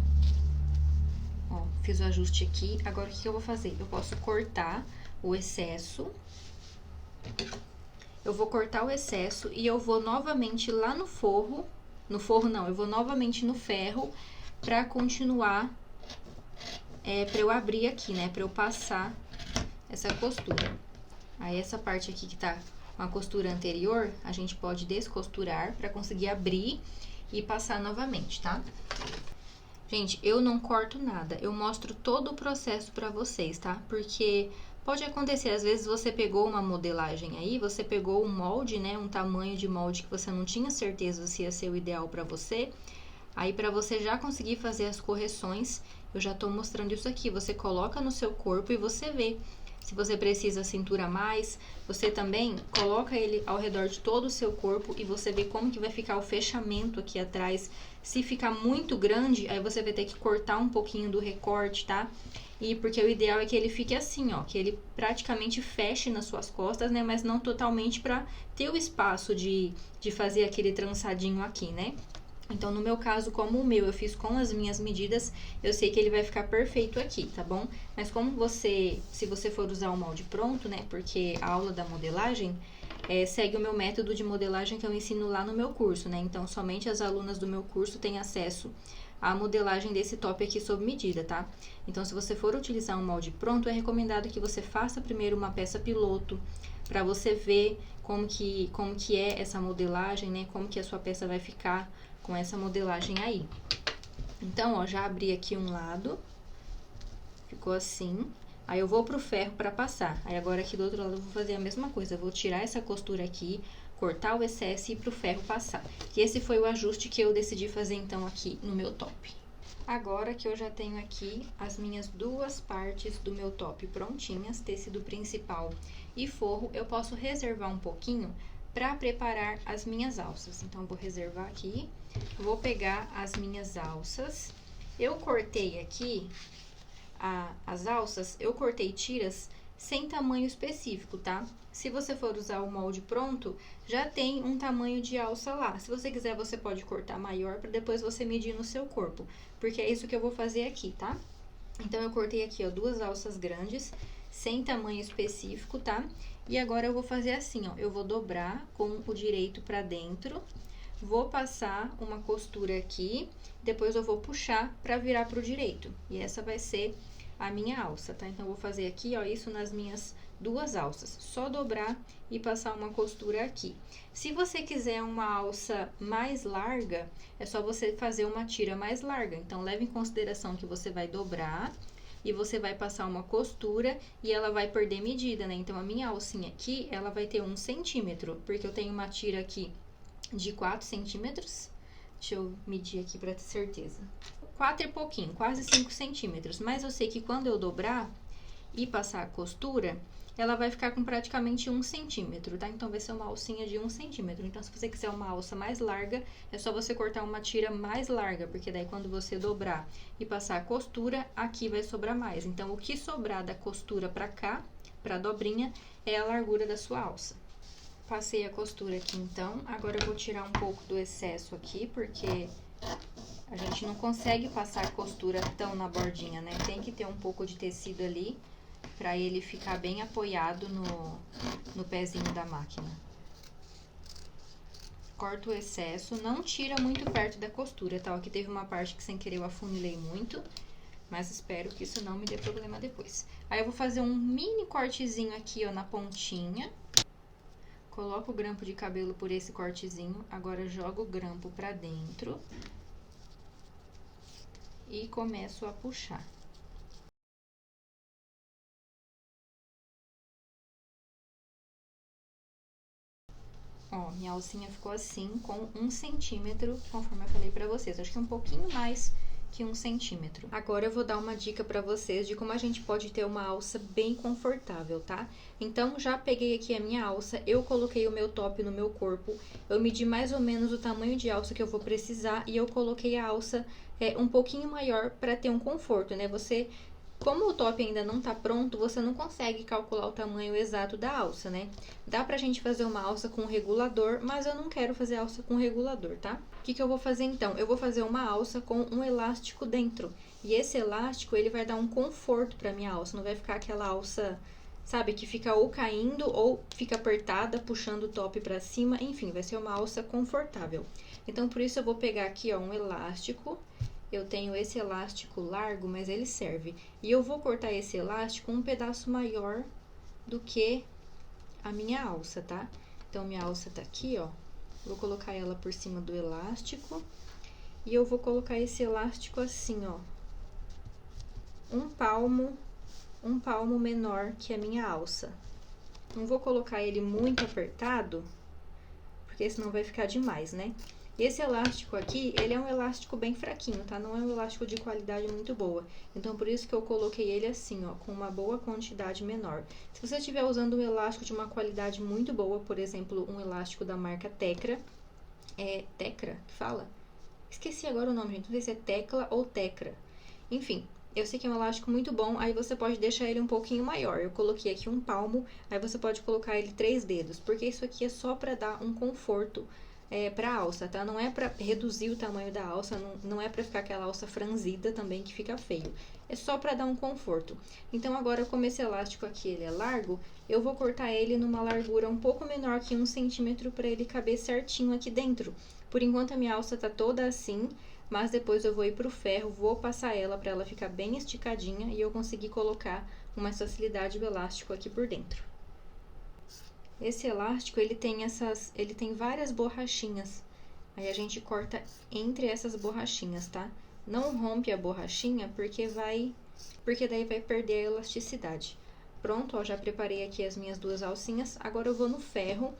Ó, fiz o ajuste aqui. Agora, o que eu vou fazer? Eu posso cortar o excesso. Eu vou cortar o excesso e eu vou novamente lá no forro. No forro, não, eu vou novamente no ferro pra continuar, pra eu abrir aqui, né? Pra eu passar essa costura. Aí, essa parte aqui que tá com a costura anterior, a gente pode descosturar pra conseguir abrir e passar novamente, tá? Gente, eu não corto nada, eu mostro todo o processo pra vocês, tá? Porque pode acontecer, às vezes você pegou uma modelagem aí, você pegou um molde, né? Um tamanho de molde que você não tinha certeza se ia ser o ideal pra você. Aí, pra você já conseguir fazer as correções, eu já tô mostrando isso aqui. Você coloca no seu corpo e você vê se você precisa cintura mais. Você também coloca ele ao redor de todo o seu corpo e você vê como que vai ficar o fechamento aqui atrás. Se ficar muito grande, aí você vai ter que cortar um pouquinho do recorte, tá? E porque o ideal é que ele fique assim, ó, que ele praticamente feche nas suas costas, né? Mas não totalmente pra ter o espaço de fazer aquele trançadinho aqui, né? Então, no meu caso, como o meu eu fiz com as minhas medidas, eu sei que ele vai ficar perfeito aqui, tá bom? Mas como se você for usar o molde pronto, né? Porque a aula da modelagem segue o meu método de modelagem que eu ensino lá no meu curso, né? Então, somente as alunas do meu curso têm acesso à modelagem desse top aqui sob medida, tá? Então, se você for utilizar um molde pronto, é recomendado que você faça primeiro uma peça piloto, pra você ver como que é essa modelagem, né? Como que a sua peça vai ficar com essa modelagem aí. Então, ó, já abri aqui um lado, ficou assim. Aí eu vou pro ferro pra passar. Aí agora aqui do outro lado eu vou fazer a mesma coisa. Eu vou tirar essa costura aqui, cortar o excesso e ir pro ferro passar. E esse foi o ajuste que eu decidi fazer então aqui no meu top. Agora que eu já tenho aqui as minhas duas partes do meu top prontinhas, tecido principal e forro, eu posso reservar um pouquinho para preparar as minhas alças. Então, eu vou reservar aqui, vou pegar as minhas alças. Eu cortei aqui as alças, eu cortei tiras sem tamanho específico, tá? Se você for usar o molde pronto, já tem um tamanho de alça lá. Se você quiser, você pode cortar maior para depois você medir no seu corpo, porque é isso que eu vou fazer aqui, tá? Então, eu cortei aqui, ó, duas alças grandes, sem tamanho específico, tá? E agora eu vou fazer assim, ó, eu vou dobrar com o direito pra dentro, vou passar uma costura aqui, depois eu vou puxar pra virar pro direito. E essa vai ser a minha alça, tá? Então, eu vou fazer aqui, ó, isso nas minhas duas alças. Só dobrar e passar uma costura aqui. Se você quiser uma alça mais larga, é só você fazer uma tira mais larga. Então, leve em consideração que você vai dobrar e você vai passar uma costura e ela vai perder medida, né? Então, a minha alcinha aqui, ela vai ter 1 centímetro, porque eu tenho uma tira aqui de 4 centímetros. Deixa eu medir aqui pra ter certeza. 4 e pouquinho, quase 5 centímetros. Mas eu sei que quando eu dobrar e passar a costura, ela vai ficar com praticamente 1 centímetro, tá? Então, vai ser uma alcinha de 1 centímetro. Então, se você quiser uma alça mais larga, é só você cortar uma tira mais larga, porque daí quando você dobrar e passar a costura, aqui vai sobrar mais. Então, o que sobrar da costura pra cá, pra dobrinha, é a largura da sua alça. Passei a costura aqui, então. Agora, eu vou tirar um pouco do excesso aqui, porque a gente não consegue passar a costura tão na bordinha, né? Tem que ter um pouco de tecido ali, pra ele ficar bem apoiado no pezinho da máquina. Corta o excesso, não tira muito perto da costura, tá? Aqui teve uma parte que sem querer eu afunilei muito, mas espero que isso não me dê problema depois. Aí eu vou fazer um mini cortezinho aqui, ó, na pontinha. Coloco o grampo de cabelo por esse cortezinho, agora jogo o grampo pra dentro e começo a puxar. Ó, minha alcinha ficou assim, com 1 centímetro, conforme eu falei pra vocês. Acho que é um pouquinho mais que 1 centímetro. Agora, eu vou dar uma dica pra vocês de como a gente pode ter uma alça bem confortável, tá? Então, já peguei aqui a minha alça, eu coloquei o meu top no meu corpo, eu medi mais ou menos o tamanho de alça que eu vou precisar e eu coloquei a alça um pouquinho maior pra ter um conforto, né? Como o top ainda não tá pronto, você não consegue calcular o tamanho exato da alça, né? Dá pra gente fazer uma alça com regulador, mas eu não quero fazer alça com regulador, tá? O que eu vou fazer então? Eu vou fazer uma alça com um elástico dentro. E esse elástico, ele vai dar um conforto pra minha alça, não vai ficar aquela alça, sabe, que fica ou caindo ou fica apertada, puxando o top pra cima, enfim, vai ser uma alça confortável. Então, por isso eu vou pegar aqui, ó, um elástico. Eu tenho esse elástico largo, mas ele serve. E eu vou cortar esse elástico um pedaço maior do que a minha alça, tá? Então, minha alça tá aqui, ó. Vou colocar ela por cima do elástico. E eu vou colocar esse elástico assim, ó. Um palmo menor que a minha alça. Não vou colocar ele muito apertado, porque senão vai ficar demais, né? Esse elástico aqui, ele é um elástico bem fraquinho, tá? Não é um elástico de qualidade muito boa. Então, por isso que eu coloquei ele assim, ó, com uma boa quantidade menor. Se você estiver usando um elástico de uma qualidade muito boa, por exemplo, um elástico da marca Tecra, Tecra que fala? Esqueci agora o nome, gente. Não sei se é Tecla ou Tecra. Enfim, eu sei que é um elástico muito bom, aí você pode deixar ele um pouquinho maior. Eu coloquei aqui um palmo, aí você pode colocar ele 3 dedos, porque isso aqui é só pra dar um conforto pra alça, tá? Não é pra reduzir o tamanho da alça, não é pra ficar aquela alça franzida também que fica feio. É só pra dar um conforto. Então, agora, como esse elástico aqui, ele é largo, eu vou cortar ele numa largura um pouco menor que 1 centímetro pra ele caber certinho aqui dentro. Por enquanto, a minha alça tá toda assim, mas depois eu vou ir pro ferro, vou passar ela pra ela ficar bem esticadinha e eu conseguir colocar com mais facilidade o elástico aqui por dentro. Esse elástico, ele tem várias borrachinhas. Aí a gente corta entre essas borrachinhas, tá? Não rompe a borrachinha, porque daí vai perder a elasticidade. Pronto, ó, já preparei aqui as minhas duas alcinhas. Agora eu vou no ferro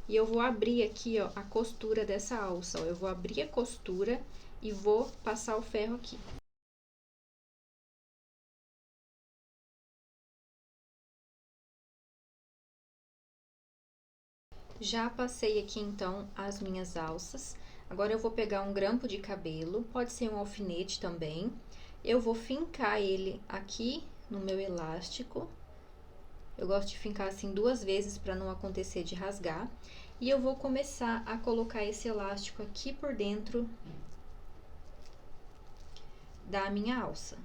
e eu vou abrir aqui, ó, a costura dessa alça, ó. Eu vou abrir a costura e vou passar o ferro aqui. Já passei aqui, então, as minhas alças. Agora eu vou pegar um grampo de cabelo, pode ser um alfinete também. Eu vou fincar ele aqui no meu elástico. Eu gosto de fincar assim 2 vezes para não acontecer de rasgar. E eu vou começar a colocar esse elástico aqui por dentro da minha alça.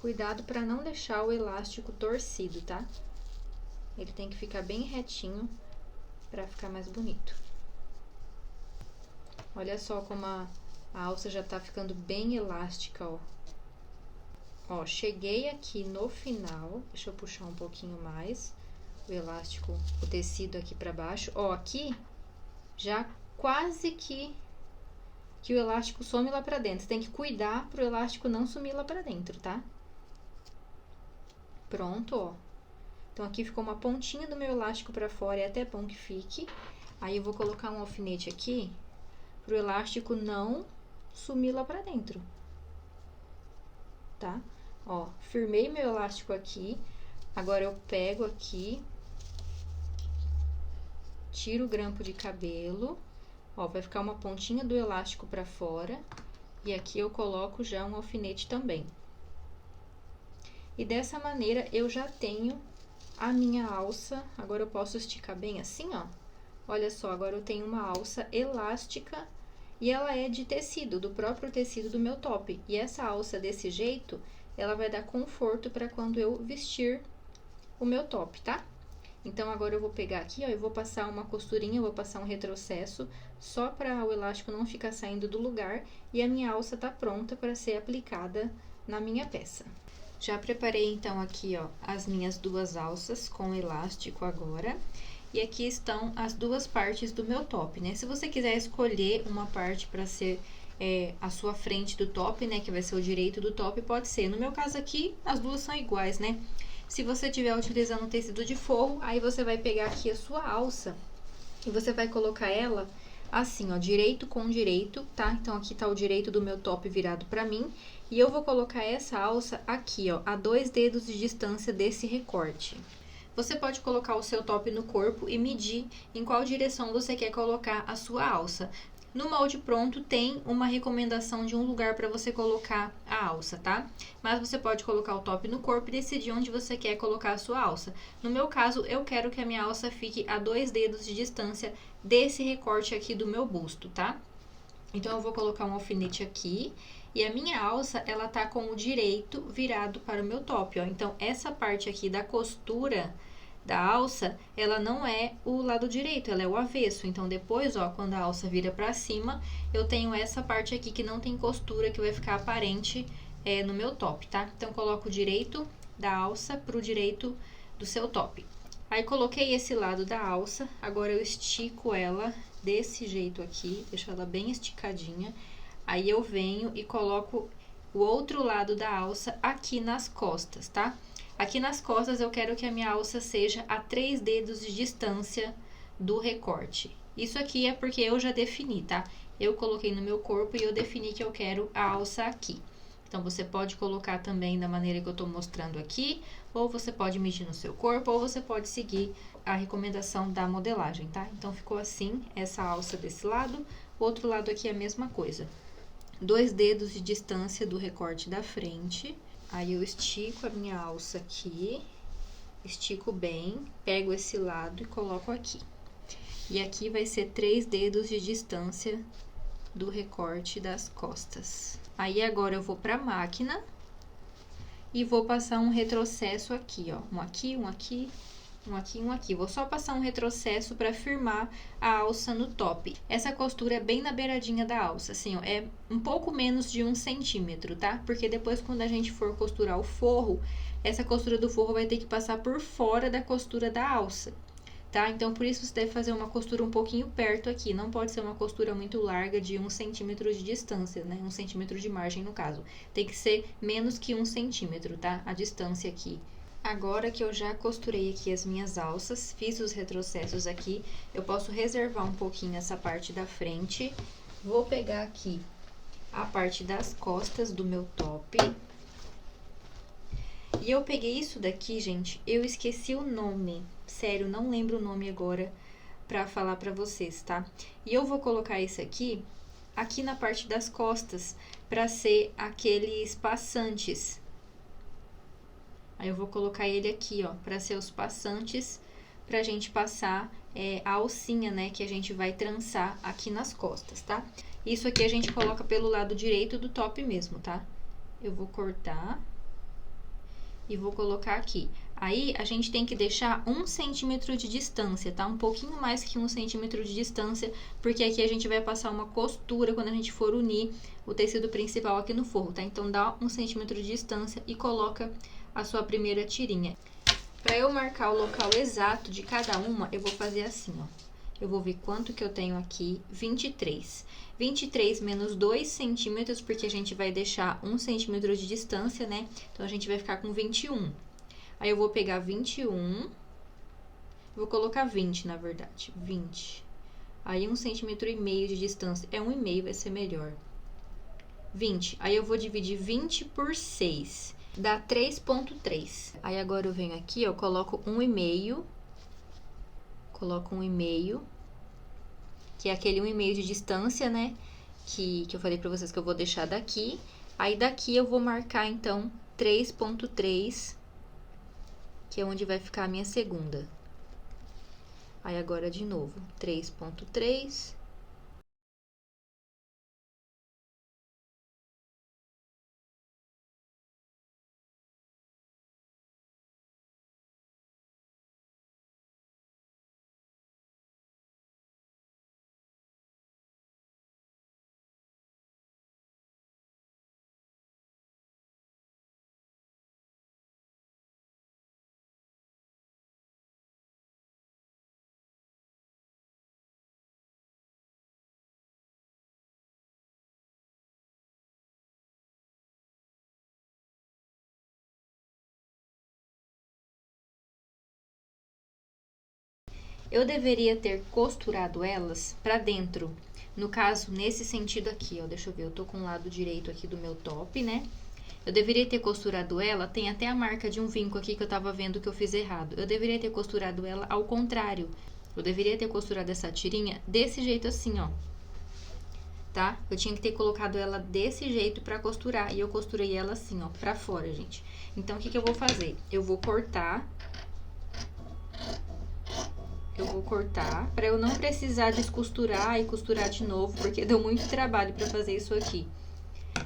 Cuidado para não deixar o elástico torcido, tá? Ele tem que ficar bem retinho para ficar mais bonito. Olha só como a alça já tá ficando bem elástica, ó. Ó, cheguei aqui no final, deixa eu puxar um pouquinho mais o elástico, o tecido aqui pra baixo. Ó, aqui já quase que o elástico some lá pra dentro. Você tem que cuidar pro elástico não sumir lá pra dentro, tá? Pronto, ó. Então, aqui ficou uma pontinha do meu elástico pra fora, é até bom que fique. Aí, eu vou colocar um alfinete aqui pro elástico não sumir lá pra dentro, tá? Ó, firmei meu elástico aqui, agora eu pego aqui, tiro o grampo de cabelo, ó, vai ficar uma pontinha do elástico pra fora, e aqui eu coloco já um alfinete também. E dessa maneira, eu já tenho a minha alça, agora eu posso esticar bem assim, ó. Olha só, agora eu tenho uma alça elástica, e ela é de tecido, do próprio tecido do meu top. E essa alça desse jeito, ela vai dar conforto para quando eu vestir o meu top, tá? Então, agora eu vou pegar aqui, ó, eu vou passar uma costurinha, eu vou passar um retrocesso, só para o elástico não ficar saindo do lugar, e a minha alça tá pronta para ser aplicada na minha peça. Já preparei, então, aqui, ó, as minhas duas alças com elástico agora. E aqui estão as duas partes do meu top, né? Se você quiser escolher uma parte para ser a sua frente do top, né? Que vai ser o direito do top, pode ser. No meu caso aqui, as duas são iguais, né? Se você estiver utilizando tecido de forro, aí você vai pegar aqui a sua alça e você vai colocar ela assim, ó, direito com direito, tá? Então, aqui tá o direito do meu top virado pra mim. E eu vou colocar essa alça aqui, ó, a 2 dedos de distância desse recorte. Você pode colocar o seu top no corpo e medir em qual direção você quer colocar a sua alça. No molde pronto tem uma recomendação de um lugar para você colocar a alça, tá? Mas você pode colocar o top no corpo e decidir onde você quer colocar a sua alça. No meu caso, eu quero que a minha alça fique a 2 dedos de distância desse recorte aqui do meu busto, tá? Então, eu vou colocar um alfinete aqui. E a minha alça, ela tá com o direito virado para o meu top, ó. Então, essa parte aqui da costura da alça, ela não é o lado direito, ela é o avesso. Então, depois, ó, quando a alça vira pra cima, eu tenho essa parte aqui que não tem costura, que vai ficar aparente no meu top, tá? Então, coloco o direito da alça pro direito do seu top. Aí, coloquei esse lado da alça, agora eu estico ela desse jeito aqui, deixo ela bem esticadinha. Aí, eu venho e coloco o outro lado da alça aqui nas costas, tá? Aqui nas costas, eu quero que a minha alça seja a 3 dedos de distância do recorte. Isso aqui é porque eu já defini, tá? Eu coloquei no meu corpo e eu defini que eu quero a alça aqui. Então, você pode colocar também da maneira que eu tô mostrando aqui, ou você pode medir no seu corpo, ou você pode seguir a recomendação da modelagem, tá? Então, ficou assim, essa alça desse lado, o outro lado aqui é a mesma coisa. 2 dedos de distância do recorte da frente. Aí, eu estico a minha alça aqui, estico bem, pego esse lado e coloco aqui. E aqui vai ser 3 dedos de distância do recorte das costas. Aí, agora eu vou pra máquina e vou passar um retrocesso aqui, ó. Um aqui, um aqui, um aqui, um aqui. Vou só passar um retrocesso para firmar a alça no top. Essa costura é bem na beiradinha da alça, assim, ó, é um pouco menos de 1 centímetro, tá? Porque depois, quando a gente for costurar o forro, essa costura do forro vai ter que passar por fora da costura da alça, tá? Então, por isso você deve fazer uma costura um pouquinho perto aqui. Não pode ser uma costura muito larga de 1 centímetro de distância, né? 1 centímetro de margem, no caso. Tem que ser menos que 1 centímetro, tá? A distância aqui. Agora que eu já costurei aqui as minhas alças, fiz os retrocessos aqui, eu posso reservar um pouquinho essa parte da frente. Vou pegar aqui a parte das costas do meu top. E eu peguei isso daqui, gente, eu esqueci o nome. Sério, não lembro o nome agora pra falar pra vocês, tá? E eu vou colocar esse aqui na parte das costas, pra ser aqueles passantes. Aí eu vou colocar ele aqui, ó, pra ser os passantes, pra gente passar a alcinha, né, que a gente vai trançar aqui nas costas, tá? Isso aqui a gente coloca pelo lado direito do top mesmo, tá? Eu vou cortar e vou colocar aqui. Aí, a gente tem que deixar 1 centímetro de distância, tá? Um pouquinho mais que 1 centímetro de distância, porque aqui a gente vai passar uma costura quando a gente for unir o tecido principal aqui no forro, tá? Então, dá 1 centímetro de distância e coloca a sua primeira tirinha. Pra eu marcar o local exato de cada uma, eu vou fazer assim, ó. Eu vou ver quanto que eu tenho aqui, 23. 23 menos 2 centímetros, porque a gente vai deixar 1 centímetro de distância, né? Então, a gente vai ficar com 21. Aí, eu vou pegar 21, vou colocar 20, na verdade, 20. Aí, 1,5 centímetro de distância, 1,5 vai ser melhor. 20, aí eu vou dividir 20 por 6, dá 3,3. Aí, agora eu venho aqui, eu coloco 1,5, coloco 1,5, que é aquele 1,5 de distância, né? Que eu falei pra vocês que eu vou deixar daqui. Aí, daqui eu vou marcar, então, 3,3, que é onde vai ficar a minha segunda. Aí, agora, de novo, 3,3. Eu deveria ter costurado elas pra dentro. No caso, nesse sentido aqui, ó. Deixa eu ver, eu tô com o lado direito aqui do meu top, né? Eu deveria ter costurado ela, tem até a marca de um vinco aqui que eu tava vendo que eu fiz errado. Eu deveria ter costurado ela ao contrário. Eu deveria ter costurado essa tirinha desse jeito assim, ó. Tá? Eu tinha que ter colocado ela desse jeito pra costurar. E eu costurei ela assim, ó, pra fora, gente. Então, o que que eu vou fazer? Eu vou cortar pra eu não precisar descosturar e costurar de novo, porque deu muito trabalho pra fazer isso aqui.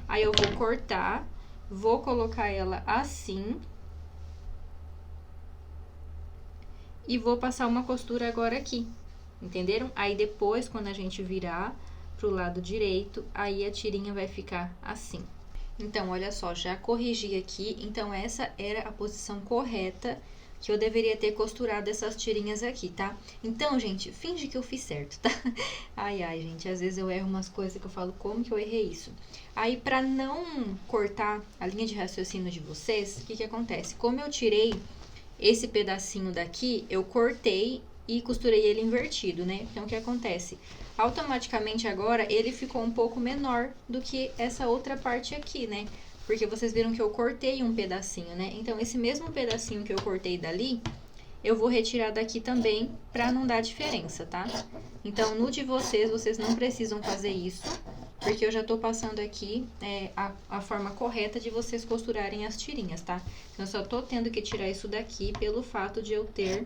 Aí, eu vou cortar, vou colocar ela assim. E vou passar uma costura agora aqui, entenderam? Aí, depois, quando a gente virar pro lado direito, aí a tirinha vai ficar assim. Então, olha só, já corrigi aqui. Então, essa era a posição correta que eu deveria ter costurado essas tirinhas aqui, tá? Então, gente, finge que eu fiz certo, tá? Ai, ai, gente, às vezes eu erro umas coisas que eu falo, como que eu errei isso? Aí, pra não cortar a linha de raciocínio de vocês, o que que acontece? Como eu tirei esse pedacinho daqui, eu cortei e costurei ele invertido, né? Então, o que acontece? Automaticamente, agora, ele ficou um pouco menor do que essa outra parte aqui, né? Porque vocês viram que eu cortei um pedacinho, né? Então, esse mesmo pedacinho que eu cortei dali, eu vou retirar daqui também, pra não dar diferença, tá? Então, no de vocês não precisam fazer isso, porque eu já tô passando aqui a forma correta de vocês costurarem as tirinhas, tá? Então, eu só tô tendo que tirar isso daqui pelo fato de eu ter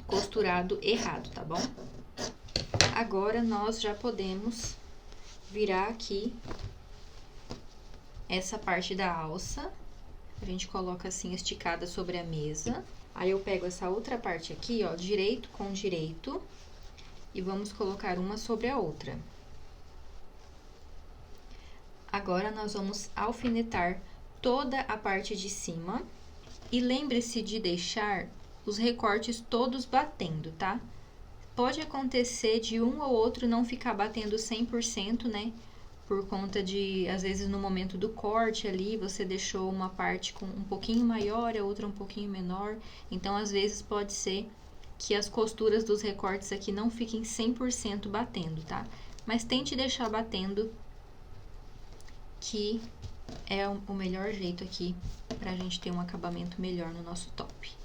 costurado errado, tá bom? Agora, nós já podemos virar aqui essa parte da alça. A gente coloca assim, esticada sobre a mesa. Aí, eu pego essa outra parte aqui, ó, direito com direito. E vamos colocar uma sobre a outra. Agora, nós vamos alfinetar toda a parte de cima. E lembre-se de deixar os recortes todos batendo, tá? Pode acontecer de um ou outro não ficar batendo 100%, né? Por conta de, às vezes, no momento do corte ali, você deixou uma parte com um pouquinho maior, a outra um pouquinho menor. Então, às vezes, pode ser que as costuras dos recortes aqui não fiquem 100% batendo, tá? Mas tente deixar batendo, que é o melhor jeito aqui pra gente ter um acabamento melhor no nosso top.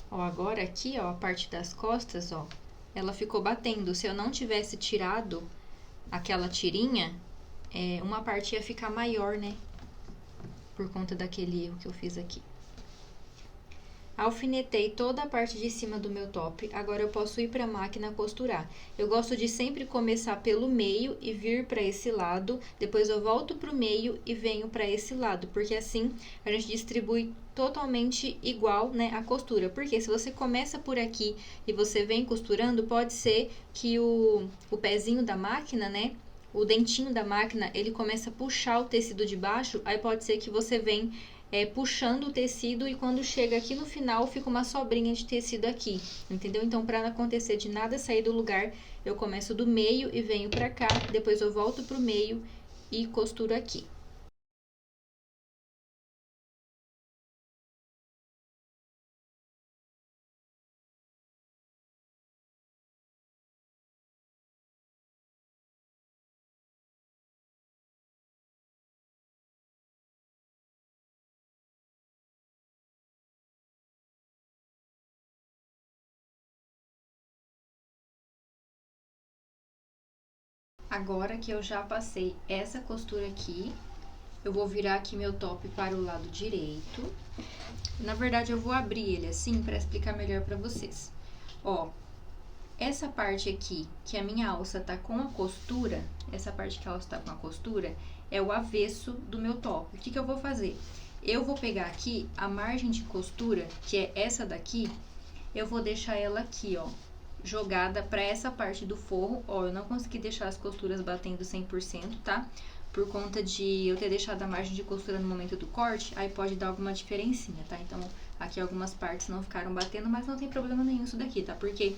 Ó, agora aqui, ó, a parte das costas, ó, ela ficou batendo. Se eu não tivesse tirado aquela tirinha, uma parte ia ficar maior, né? Por conta daquele erro que eu fiz aqui. Alfinetei toda a parte de cima do meu top. Agora eu posso ir para a máquina costurar. Eu gosto de sempre começar pelo meio e vir para esse lado. Depois eu volto para o meio e venho para esse lado. Porque assim a gente distribui totalmente igual, né, a costura. Porque se você começa por aqui e você vem costurando, pode ser que o pezinho da máquina, né, o dentinho da máquina, ele começa a puxar o tecido de baixo. Aí pode ser que você vem puxando o tecido e quando chega aqui no final fica uma sobrinha de tecido aqui, entendeu? Então, para não acontecer de nada sair do lugar, eu começo do meio e venho pra cá, depois eu volto pro meio e costuro aqui. Agora que eu já passei essa costura aqui, eu vou virar aqui meu top para o lado direito. Na verdade, eu vou abrir ele assim para explicar melhor para vocês. Ó, essa parte aqui, que a minha alça tá com a costura, essa parte que a alça tá com a costura, é o avesso do meu top. O que que eu vou fazer? Eu vou pegar aqui a margem de costura, que é essa daqui, eu vou deixar ela aqui, ó, jogada pra essa parte do forro. Ó, eu não consegui deixar as costuras batendo 100%, tá? Por conta de eu ter deixado a margem de costura no momento do corte, aí pode dar alguma diferencinha, tá? Então, aqui algumas partes não ficaram batendo, mas não tem problema nenhum isso daqui, tá? Porque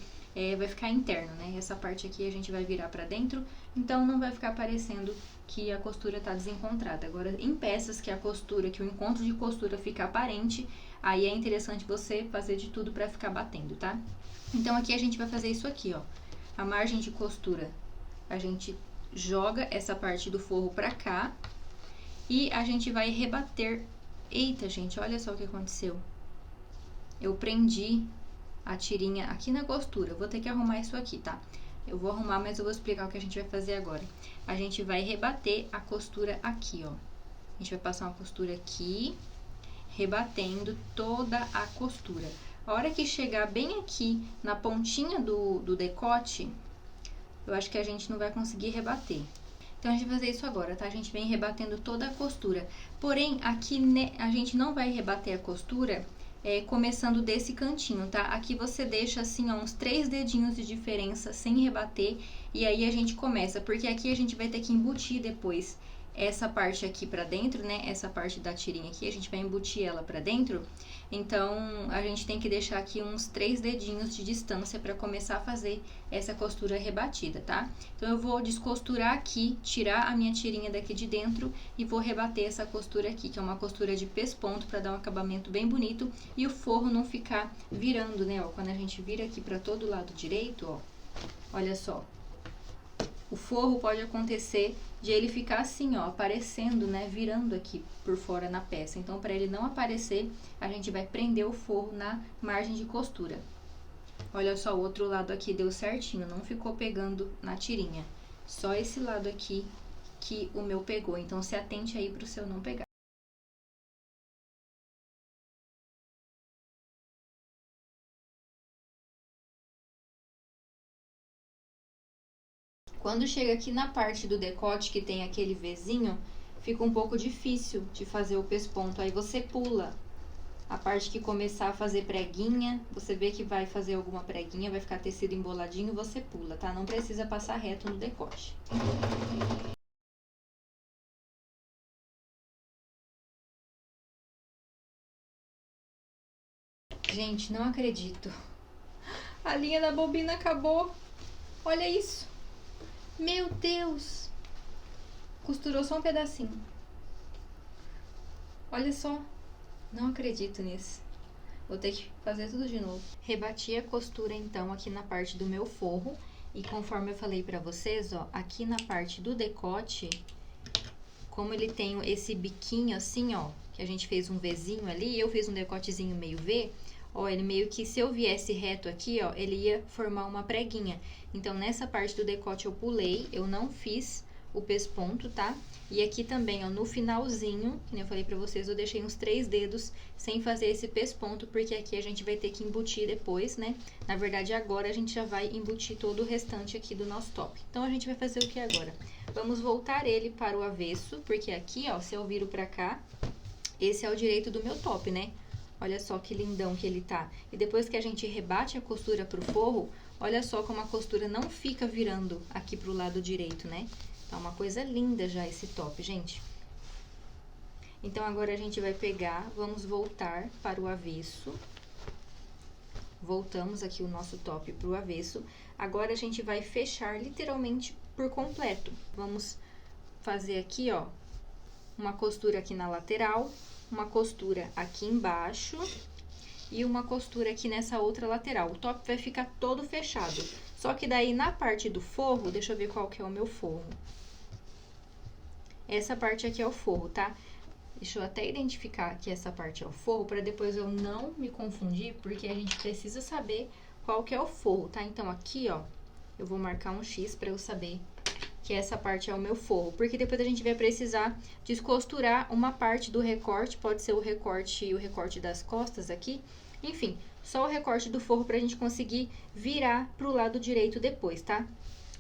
vai ficar interno, né? Essa parte aqui a gente vai virar pra dentro, então não vai ficar parecendo que a costura tá desencontrada. Agora, em peças que a costura, que o encontro de costura fica aparente, aí é interessante você fazer de tudo pra ficar batendo, tá? Então, aqui a gente vai fazer isso aqui, ó. A margem de costura, a gente joga essa parte do forro pra cá e a gente vai rebater. Eita, gente, olha só o que aconteceu. Eu prendi a tirinha aqui na costura. Vou ter que arrumar isso aqui, tá? Eu vou arrumar, mas eu vou explicar o que a gente vai fazer agora. A gente vai rebater a costura aqui, ó. A gente vai passar uma costura aqui, rebatendo toda a costura. A hora que chegar bem aqui na pontinha do decote, eu acho que a gente não vai conseguir rebater. Então, a gente vai fazer isso agora, tá? A gente vem rebatendo toda a costura. Porém, aqui a gente não vai rebater a costura começando desse cantinho, tá? Aqui você deixa assim, ó, uns 3 dedinhos de diferença sem rebater. E aí a gente começa, porque aqui a gente vai ter que embutir depois essa parte aqui pra dentro, né? Essa parte da tirinha aqui, a gente vai embutir ela pra dentro. Então, a gente tem que deixar aqui uns 3 dedinhos de distância pra começar a fazer essa costura rebatida, tá? Então, eu vou descosturar aqui, tirar a minha tirinha daqui de dentro e vou rebater essa costura aqui, que é uma costura de pesponto pra dar um acabamento bem bonito e o forro não ficar virando, né? Ó, quando a gente vira aqui pra todo lado direito, ó, olha só. O forro pode acontecer de ele ficar assim, ó, aparecendo, né, virando aqui por fora na peça. Então, para ele não aparecer, a gente vai prender o forro na margem de costura. Olha só, o outro lado aqui deu certinho, não ficou pegando na tirinha. Só esse lado aqui que o meu pegou. Então, se atente aí pro seu não pegar. Quando chega aqui na parte do decote que tem aquele Vzinho, fica um pouco difícil de fazer o pesponto. Aí você pula a parte que começar a fazer preguinha, você vê que vai fazer alguma preguinha, vai ficar tecido emboladinho, você pula, tá? Não precisa passar reto no decote. Gente, não acredito. A linha da bobina acabou. Olha isso. Meu Deus. Costurou só um pedacinho. Olha só. Não acredito nisso. Vou ter que fazer tudo de novo. Rebati a costura então aqui na parte do meu forro. E conforme eu falei pra vocês, ó, aqui na parte do decote, como ele tem esse biquinho assim, ó, que a gente fez um Vzinho ali, eu fiz um decotezinho meio V, ó, ele meio que se eu viesse reto aqui, ó, ele ia formar uma preguinha. Então, nessa parte do decote eu pulei, eu não fiz o pesponto, tá? E aqui também, ó, no finalzinho, que nem eu falei pra vocês, eu deixei uns 3 dedos sem fazer esse pesponto, porque aqui a gente vai ter que embutir depois, né? Na verdade, agora a gente já vai embutir todo o restante aqui do nosso top. Então, a gente vai fazer o que agora? Vamos voltar ele para o avesso, porque aqui, ó, se eu viro pra cá, esse é o direito do meu top, né? Olha só que lindão que ele tá. E depois que a gente rebate a costura pro forro, olha só como a costura não fica virando aqui pro lado direito, né? Tá uma coisa linda já esse top, gente. Então, agora a gente vai pegar, vamos voltar para o avesso. Voltamos aqui o nosso top pro avesso. Agora, a gente vai fechar literalmente por completo. Vamos fazer aqui, ó, uma costura aqui na lateral, uma costura aqui embaixo e uma costura aqui nessa outra lateral. O top vai ficar todo fechado. Só que daí, na parte do forro, deixa eu ver qual que é o meu forro. Essa parte aqui é o forro, tá? Deixa eu até identificar que essa parte é o forro, para depois eu não me confundir, porque a gente precisa saber qual que é o forro, tá? Então, aqui, ó, eu vou marcar um X para eu saber que essa parte é o meu forro, porque depois a gente vai precisar descosturar uma parte do recorte, pode ser o recorte das costas aqui, enfim, só o recorte do forro pra gente conseguir virar pro lado direito depois, tá?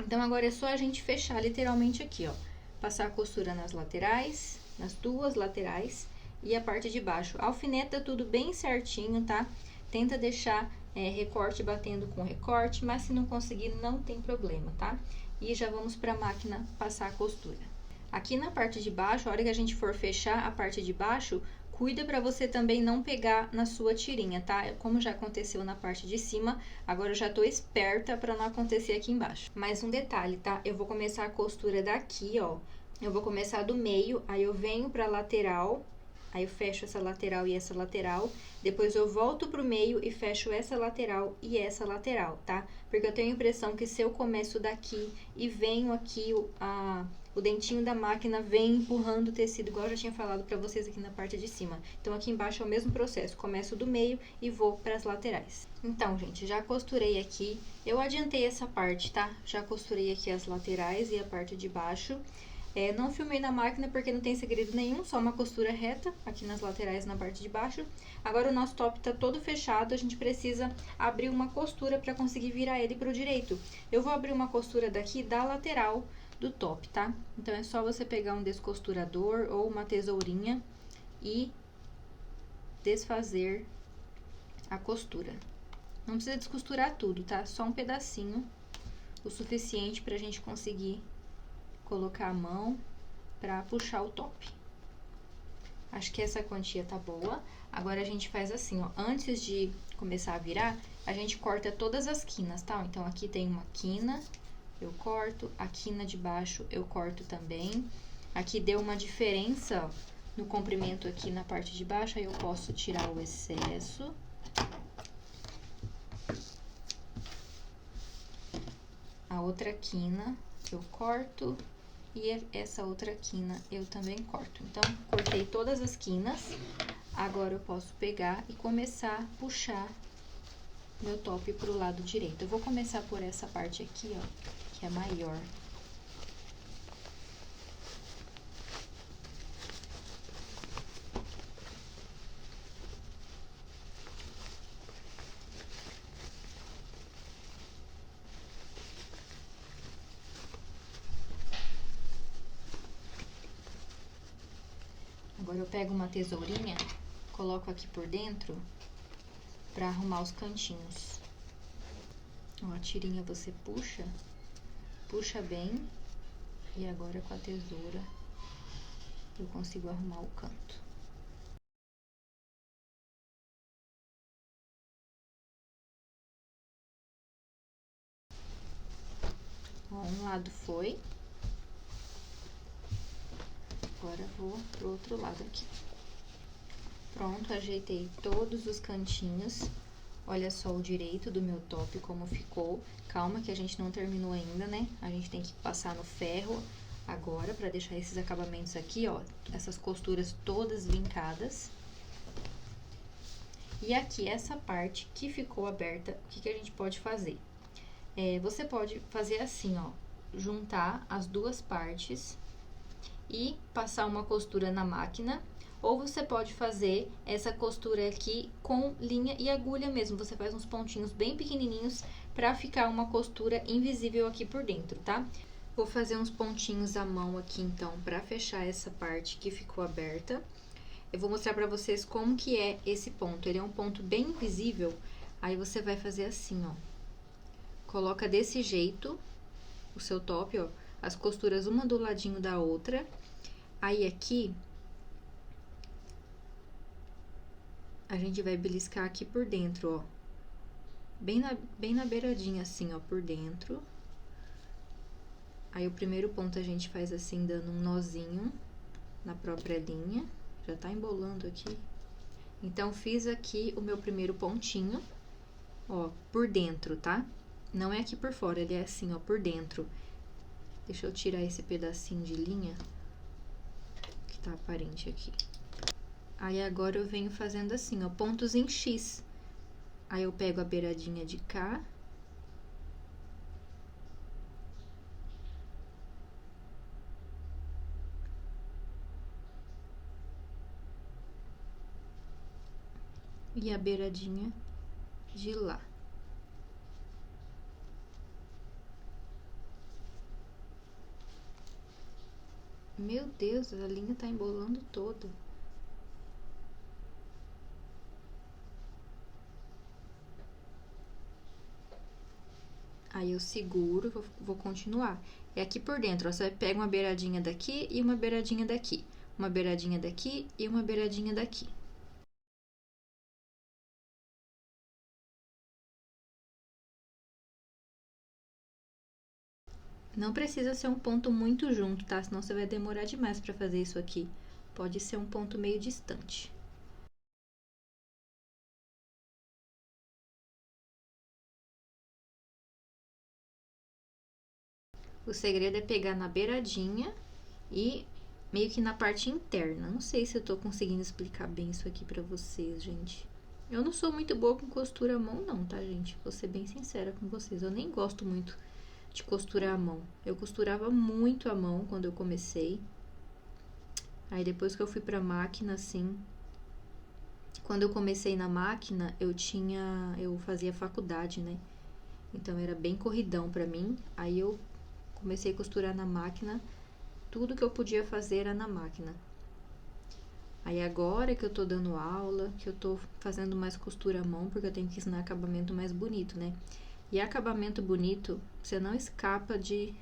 Então, agora é só a gente fechar literalmente aqui, ó, passar a costura nas laterais, nas duas laterais e a parte de baixo. Alfineta tudo bem certinho, tá? Tenta deixar recorte batendo com recorte, mas se não conseguir, não tem problema, tá? E já vamos para a máquina passar a costura. Aqui na parte de baixo, a hora que a gente for fechar a parte de baixo, cuida para você também não pegar na sua tirinha, tá? Como já aconteceu na parte de cima, agora eu já tô esperta para não acontecer aqui embaixo. Mais um detalhe, tá? Eu vou começar a costura daqui, ó. Eu vou começar do meio, aí eu venho pra lateral, aí eu fecho essa lateral e essa lateral. Depois eu volto pro meio e fecho essa lateral e essa lateral, tá? Porque eu tenho a impressão que se eu começo daqui e venho aqui, o dentinho da máquina vem empurrando o tecido, igual eu já tinha falado pra vocês aqui na parte de cima. Então, aqui embaixo é o mesmo processo, começo do meio e vou pras laterais. Então, gente, já costurei aqui, eu adiantei essa parte, tá? Já costurei aqui as laterais e a parte de baixo. Não filmei na máquina porque não tem segredo nenhum, só uma costura reta aqui nas laterais na parte de baixo. Agora o nosso top tá todo fechado, a gente precisa abrir uma costura para conseguir virar ele pro direito. Eu vou abrir uma costura daqui da lateral do top, tá? Então, é só você pegar um descosturador ou uma tesourinha e desfazer a costura. Não precisa descosturar tudo, tá? Só um pedacinho, o suficiente pra gente conseguir colocar a mão pra puxar o top. Acho que essa quantia tá boa. Agora, a gente faz assim, ó. Antes de começar a virar, a gente corta todas as quinas, tá? Então, aqui tem uma quina, eu corto. A quina de baixo, eu corto também. Aqui deu uma diferença, ó, no comprimento aqui na parte de baixo, aí eu posso tirar o excesso. A outra quina, eu corto. E essa outra quina eu também corto. Então, cortei todas as quinas. Agora, eu posso pegar e começar a puxar meu top pro lado direito. Eu vou começar por essa parte aqui, ó, que é maior. Agora eu pego uma tesourinha, coloco aqui por dentro pra arrumar os cantinhos. Ó, a tirinha você puxa bem, e agora com a tesoura eu consigo arrumar o canto. Ó, um lado foi. Agora vou pro outro lado aqui. Pronto, ajeitei todos os cantinhos. Olha só o direito do meu top como ficou. Calma que a gente não terminou ainda, né? A gente tem que passar no ferro agora pra deixar esses acabamentos aqui, ó. Essas costuras todas vincadas. E aqui, essa parte que ficou aberta, o que que a gente pode fazer? Você pode fazer assim, ó. Juntar as duas partes e passar uma costura na máquina. Ou você pode fazer essa costura aqui com linha e agulha mesmo. Você faz uns pontinhos bem pequenininhos pra ficar uma costura invisível aqui por dentro, tá? Vou fazer uns pontinhos à mão aqui, então, pra fechar essa parte que ficou aberta. Eu vou mostrar pra vocês como que é esse ponto. Ele é um ponto bem invisível. Aí, você vai fazer assim, ó. Coloca desse jeito o seu top, ó. As costuras uma do ladinho da outra. Aí, aqui... a gente vai beliscar aqui por dentro, ó. Bem na beiradinha, assim, ó, por dentro. Aí, o primeiro ponto a gente faz assim, dando um nozinho na própria linha. Já tá embolando aqui. Então, fiz aqui o meu primeiro pontinho, ó, por dentro, tá? Não é aqui por fora, ele é assim, ó, por dentro. Deixa eu tirar esse pedacinho de linha que tá aparente aqui. Aí, agora eu venho fazendo assim, ó, pontos em X. Aí, eu pego a beiradinha de cá. E a beiradinha de lá. Meu Deus, a linha tá embolando toda. Aí, eu seguro, vou continuar. É aqui por dentro, ó, você pega uma beiradinha daqui e uma beiradinha daqui. Uma beiradinha daqui e uma beiradinha daqui. Não precisa ser um ponto muito junto, tá? Senão você vai demorar demais pra fazer isso aqui. Pode ser um ponto meio distante. O segredo é pegar na beiradinha e meio que na parte interna. Não sei se eu tô conseguindo explicar bem isso aqui pra vocês, gente. Eu não sou muito boa com costura à mão, não, tá, gente? Vou ser bem sincera com vocês. Eu nem gosto muito de costurar à mão. Eu costurava muito à mão quando eu comecei. Aí, depois que eu fui pra máquina, assim... Quando eu comecei na máquina, eu fazia faculdade, né? Então, era bem corridão pra mim. Aí, eu comecei a costurar na máquina. Tudo que eu podia fazer era na máquina. Aí, agora que eu tô dando aula, que eu tô fazendo mais costura à mão, porque eu tenho que ensinar acabamento mais bonito, né? E acabamento bonito, você não escapa de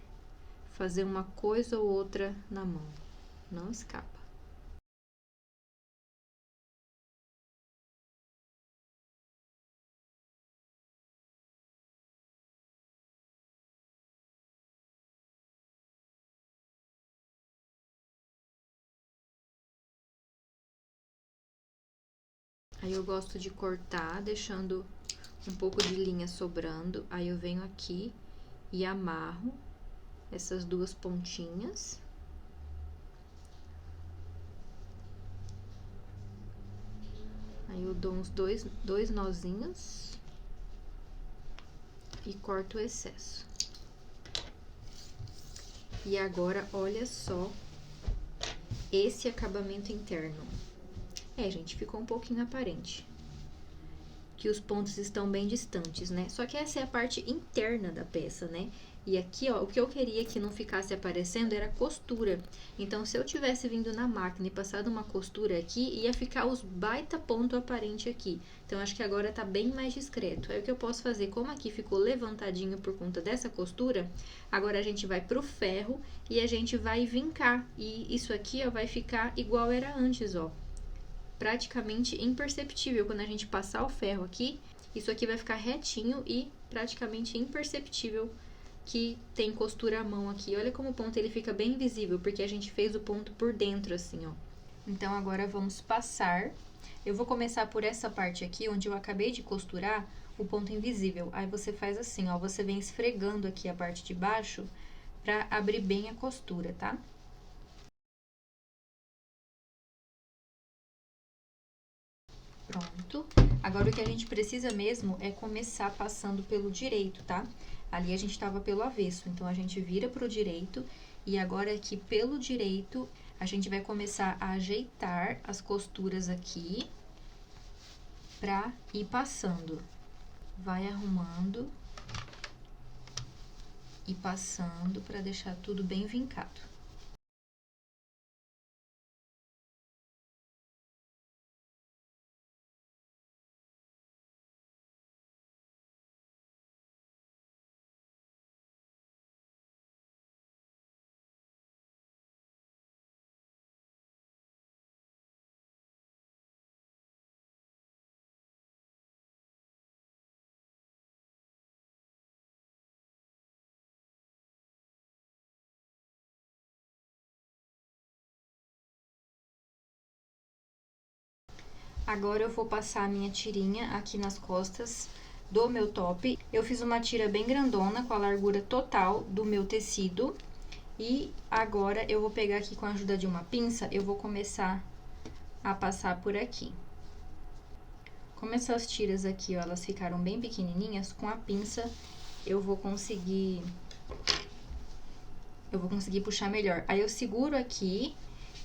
fazer uma coisa ou outra na mão. Não escapa. Aí, eu gosto de cortar, deixando um pouco de linha sobrando. Aí, eu venho aqui e amarro essas duas pontinhas. Aí, eu dou uns dois nozinhos e corto o excesso. E agora, olha só esse acabamento interno. Gente, ficou um pouquinho aparente. que os pontos estão bem distantes, né? Só que essa é a parte interna da peça, né? E aqui, ó, o que eu queria que não ficasse aparecendo era costura. Então, se eu tivesse vindo na máquina e passado uma costura aqui, ia ficar os baita ponto aparente aqui. Então, acho que agora tá bem mais discreto. Aí, o que eu posso fazer, como aqui ficou levantadinho por conta dessa costura, agora a gente vai pro ferro e a gente vai vincar. E isso aqui, ó, vai ficar igual era antes, ó. Praticamente imperceptível. Quando a gente passar o ferro aqui, isso aqui vai ficar retinho e praticamente imperceptível que tem costura à mão aqui. Olha como o ponto ele fica bem visível, porque a gente fez o ponto por dentro, assim, ó. Então, agora vamos passar. Eu vou começar por essa parte aqui, onde eu acabei de costurar o ponto invisível. Aí, você faz assim, ó, você vem esfregando aqui a parte de baixo pra abrir bem a costura, tá? Pronto. Agora, o que a gente precisa mesmo é começar passando pelo direito, tá? Ali a gente tava pelo avesso, então a gente vira pro direito e agora aqui pelo direito a gente vai começar a ajeitar as costuras aqui pra ir passando. Vai arrumando e passando pra deixar tudo bem vincado. Agora eu vou passar a minha tirinha aqui nas costas do meu top. Eu fiz uma tira bem grandona com a largura total do meu tecido. E agora eu vou pegar aqui com a ajuda de uma pinça, eu vou começar a passar por aqui. Como essas tiras aqui, ó, elas ficaram bem pequenininhas, com a pinça eu vou conseguir puxar melhor. Aí eu seguro aqui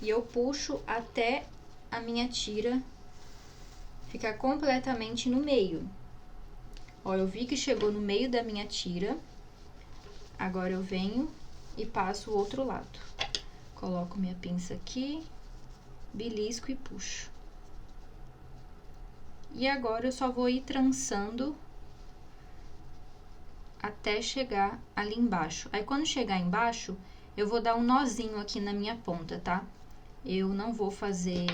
e eu puxo até a minha tira ficar completamente no meio. Ó, eu vi que chegou no meio da minha tira. Agora eu venho e passo o outro lado. Coloco minha pinça aqui, belisco e puxo. E agora eu só vou ir trançando até chegar ali embaixo. Aí, quando chegar embaixo, eu vou dar um nozinho aqui na minha ponta, tá? Eu não vou fazer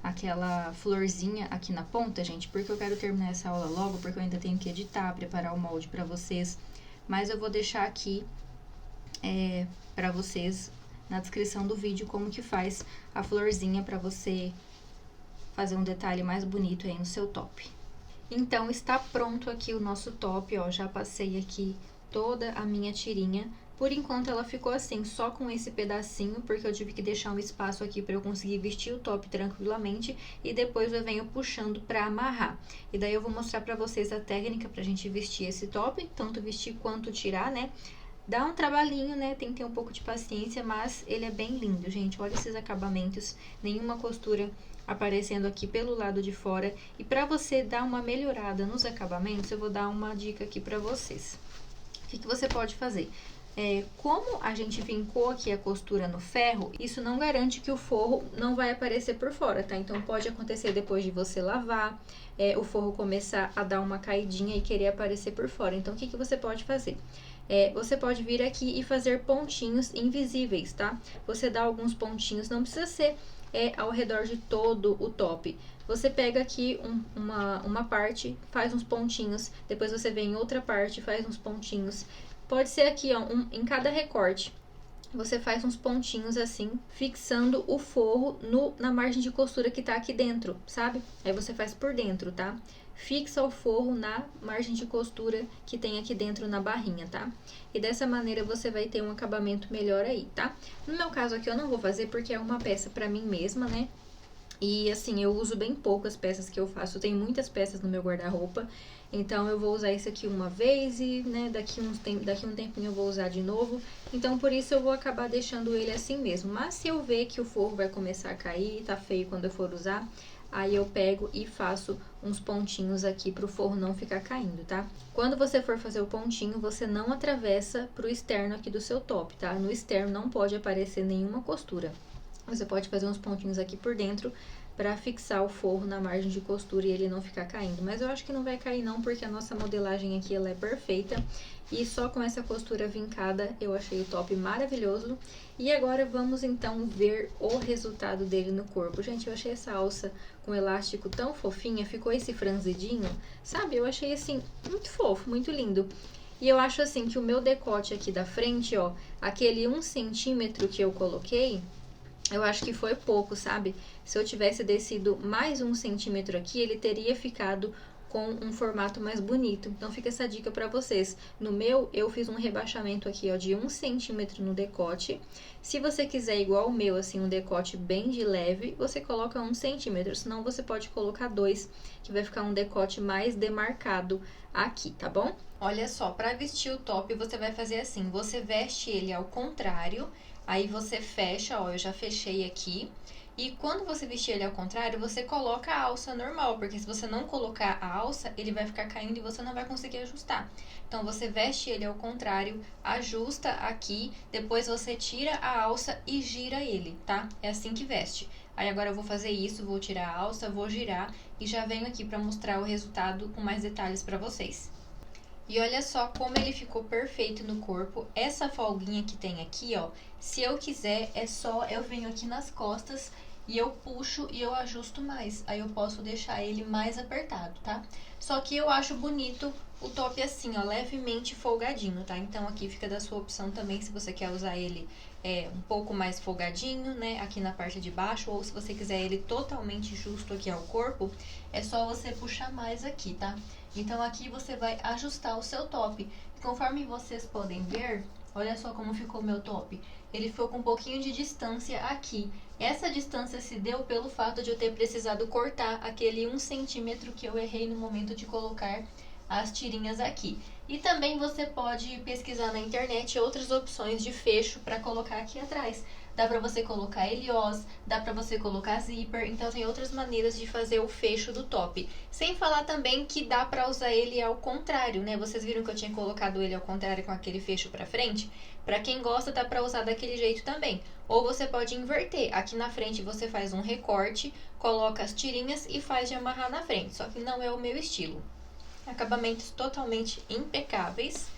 aquela florzinha aqui na ponta, gente, porque eu quero terminar essa aula logo, porque eu ainda tenho que editar, preparar o molde pra vocês. Mas eu vou deixar aqui pra vocês na descrição do vídeo como que faz a florzinha pra você fazer um detalhe mais bonito aí no seu top. Então, está pronto aqui o nosso top, ó, já passei aqui toda a minha tirinha. Por enquanto, ela ficou assim, só com esse pedacinho, porque eu tive que deixar um espaço aqui pra eu conseguir vestir o top tranquilamente. E depois eu venho puxando pra amarrar. E daí eu vou mostrar pra vocês a técnica pra gente vestir esse top, tanto vestir quanto tirar, né? Dá um trabalhinho, né? Tem que ter um pouco de paciência, mas ele é bem lindo, gente. Olha esses acabamentos, nenhuma costura aparecendo aqui pelo lado de fora. E pra você dar uma melhorada nos acabamentos, eu vou dar uma dica aqui pra vocês. O que você pode fazer? Como a gente vincou aqui a costura no ferro, isso não garante que o forro não vai aparecer por fora, tá? Então, pode acontecer depois de você lavar, o forro começar a dar uma caidinha e querer aparecer por fora. Então, o que você pode fazer? Você pode vir aqui e fazer pontinhos invisíveis, tá? Você dá alguns pontinhos, não precisa ser ao redor de todo o top. Você pega aqui uma parte, faz uns pontinhos, depois você vem em outra parte, faz uns pontinhos. Pode ser aqui, ó, em cada recorte. Você faz uns pontinhos assim, fixando o forro na margem de costura que tá aqui dentro, sabe? Aí você faz por dentro, tá? Fixa o forro na margem de costura que tem aqui dentro na barrinha, tá? E dessa maneira você vai ter um acabamento melhor aí, tá? No meu caso aqui eu não vou fazer porque é uma peça pra mim mesma, né? E assim, eu uso bem poucas peças que eu faço, eu tenho muitas peças no meu guarda-roupa. Então, eu vou usar esse aqui uma vez e, né, daqui um tempinho eu vou usar de novo. Então, por isso eu vou acabar deixando ele assim mesmo. Mas se eu ver que o forro vai começar a cair, tá feio quando eu for usar, aí eu pego e faço uns pontinhos aqui pro forro não ficar caindo, tá? Quando você for fazer o pontinho, você não atravessa pro externo aqui do seu top, tá? No externo não pode aparecer nenhuma costura. Você pode fazer uns pontinhos aqui por dentro para fixar o forro na margem de costura e ele não ficar caindo. Mas eu acho que não vai cair não, porque a nossa modelagem aqui ela é perfeita. E só com essa costura vincada eu achei o top maravilhoso. E agora vamos então ver o resultado dele no corpo. Gente, eu achei essa alça com elástico tão fofinha, ficou esse franzidinho, sabe? Eu achei assim, muito fofo, muito lindo. E eu acho assim que o meu decote aqui da frente, ó, aquele 1 centímetro que eu coloquei, eu acho que foi pouco, sabe? Se eu tivesse descido mais 1 centímetro aqui, ele teria ficado com um formato mais bonito. Então, fica essa dica pra vocês. No meu, eu fiz um rebaixamento aqui, ó, de 1 centímetro no decote. Se você quiser igual o meu, assim, um decote bem de leve, você coloca 1 centímetro. Senão, você pode colocar 2, que vai ficar um decote mais demarcado aqui, tá bom? Olha só, pra vestir o top, você vai fazer assim, você veste ele ao contrário, aí você fecha, ó, eu já fechei aqui. E quando você vestir ele ao contrário, você coloca a alça normal, porque se você não colocar a alça, ele vai ficar caindo e você não vai conseguir ajustar. Então, você veste ele ao contrário, ajusta aqui, depois você tira a alça e gira ele, tá? É assim que veste. Aí agora eu vou fazer isso, vou tirar a alça, vou girar e já venho aqui pra mostrar o resultado com mais detalhes pra vocês. E olha só como ele ficou perfeito no corpo. Essa folguinha que tem aqui, ó, se eu quiser, é só eu venho aqui nas costas e eu puxo e eu ajusto mais. Aí eu posso deixar ele mais apertado, tá? Só que eu acho bonito o top assim, ó, levemente folgadinho, tá? Então aqui fica da sua opção também, se você quer usar ele um pouco mais folgadinho, né, aqui na parte de baixo, ou se você quiser ele totalmente justo aqui ao corpo, é só você puxar mais aqui, tá? Então, aqui você vai ajustar o seu top. E conforme vocês podem ver, olha só como ficou o meu top. Ele ficou com um pouquinho de distância aqui. Essa distância se deu pelo fato de eu ter precisado cortar aquele 1 centímetro que eu errei no momento de colocar as tirinhas aqui. E também você pode pesquisar na internet outras opções de fecho para colocar aqui atrás. Dá pra você colocar heliós, dá pra você colocar zíper, então tem outras maneiras de fazer o fecho do top. Sem falar também que dá pra usar ele ao contrário, né? Vocês viram que eu tinha colocado ele ao contrário com aquele fecho pra frente? Pra quem gosta, dá pra usar daquele jeito também. Ou você pode inverter. Aqui na frente você faz um recorte, coloca as tirinhas e faz de amarrar na frente. Só que não é o meu estilo. Acabamentos totalmente impecáveis.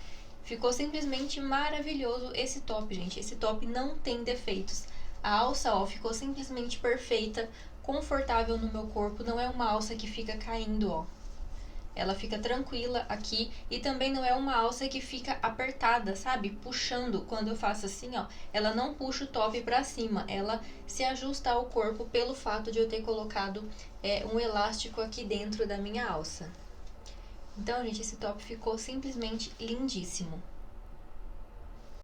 Ficou simplesmente maravilhoso esse top, gente. Esse top não tem defeitos. A alça, ó, ficou simplesmente perfeita, confortável no meu corpo. Não é uma alça que fica caindo, ó. Ela fica tranquila aqui e também não é uma alça que fica apertada, sabe? Puxando. Quando eu faço assim, ó, ela não puxa o top pra cima. Ela se ajusta ao corpo pelo fato de eu ter colocado um elástico aqui dentro da minha alça. Então, gente, esse top ficou simplesmente lindíssimo.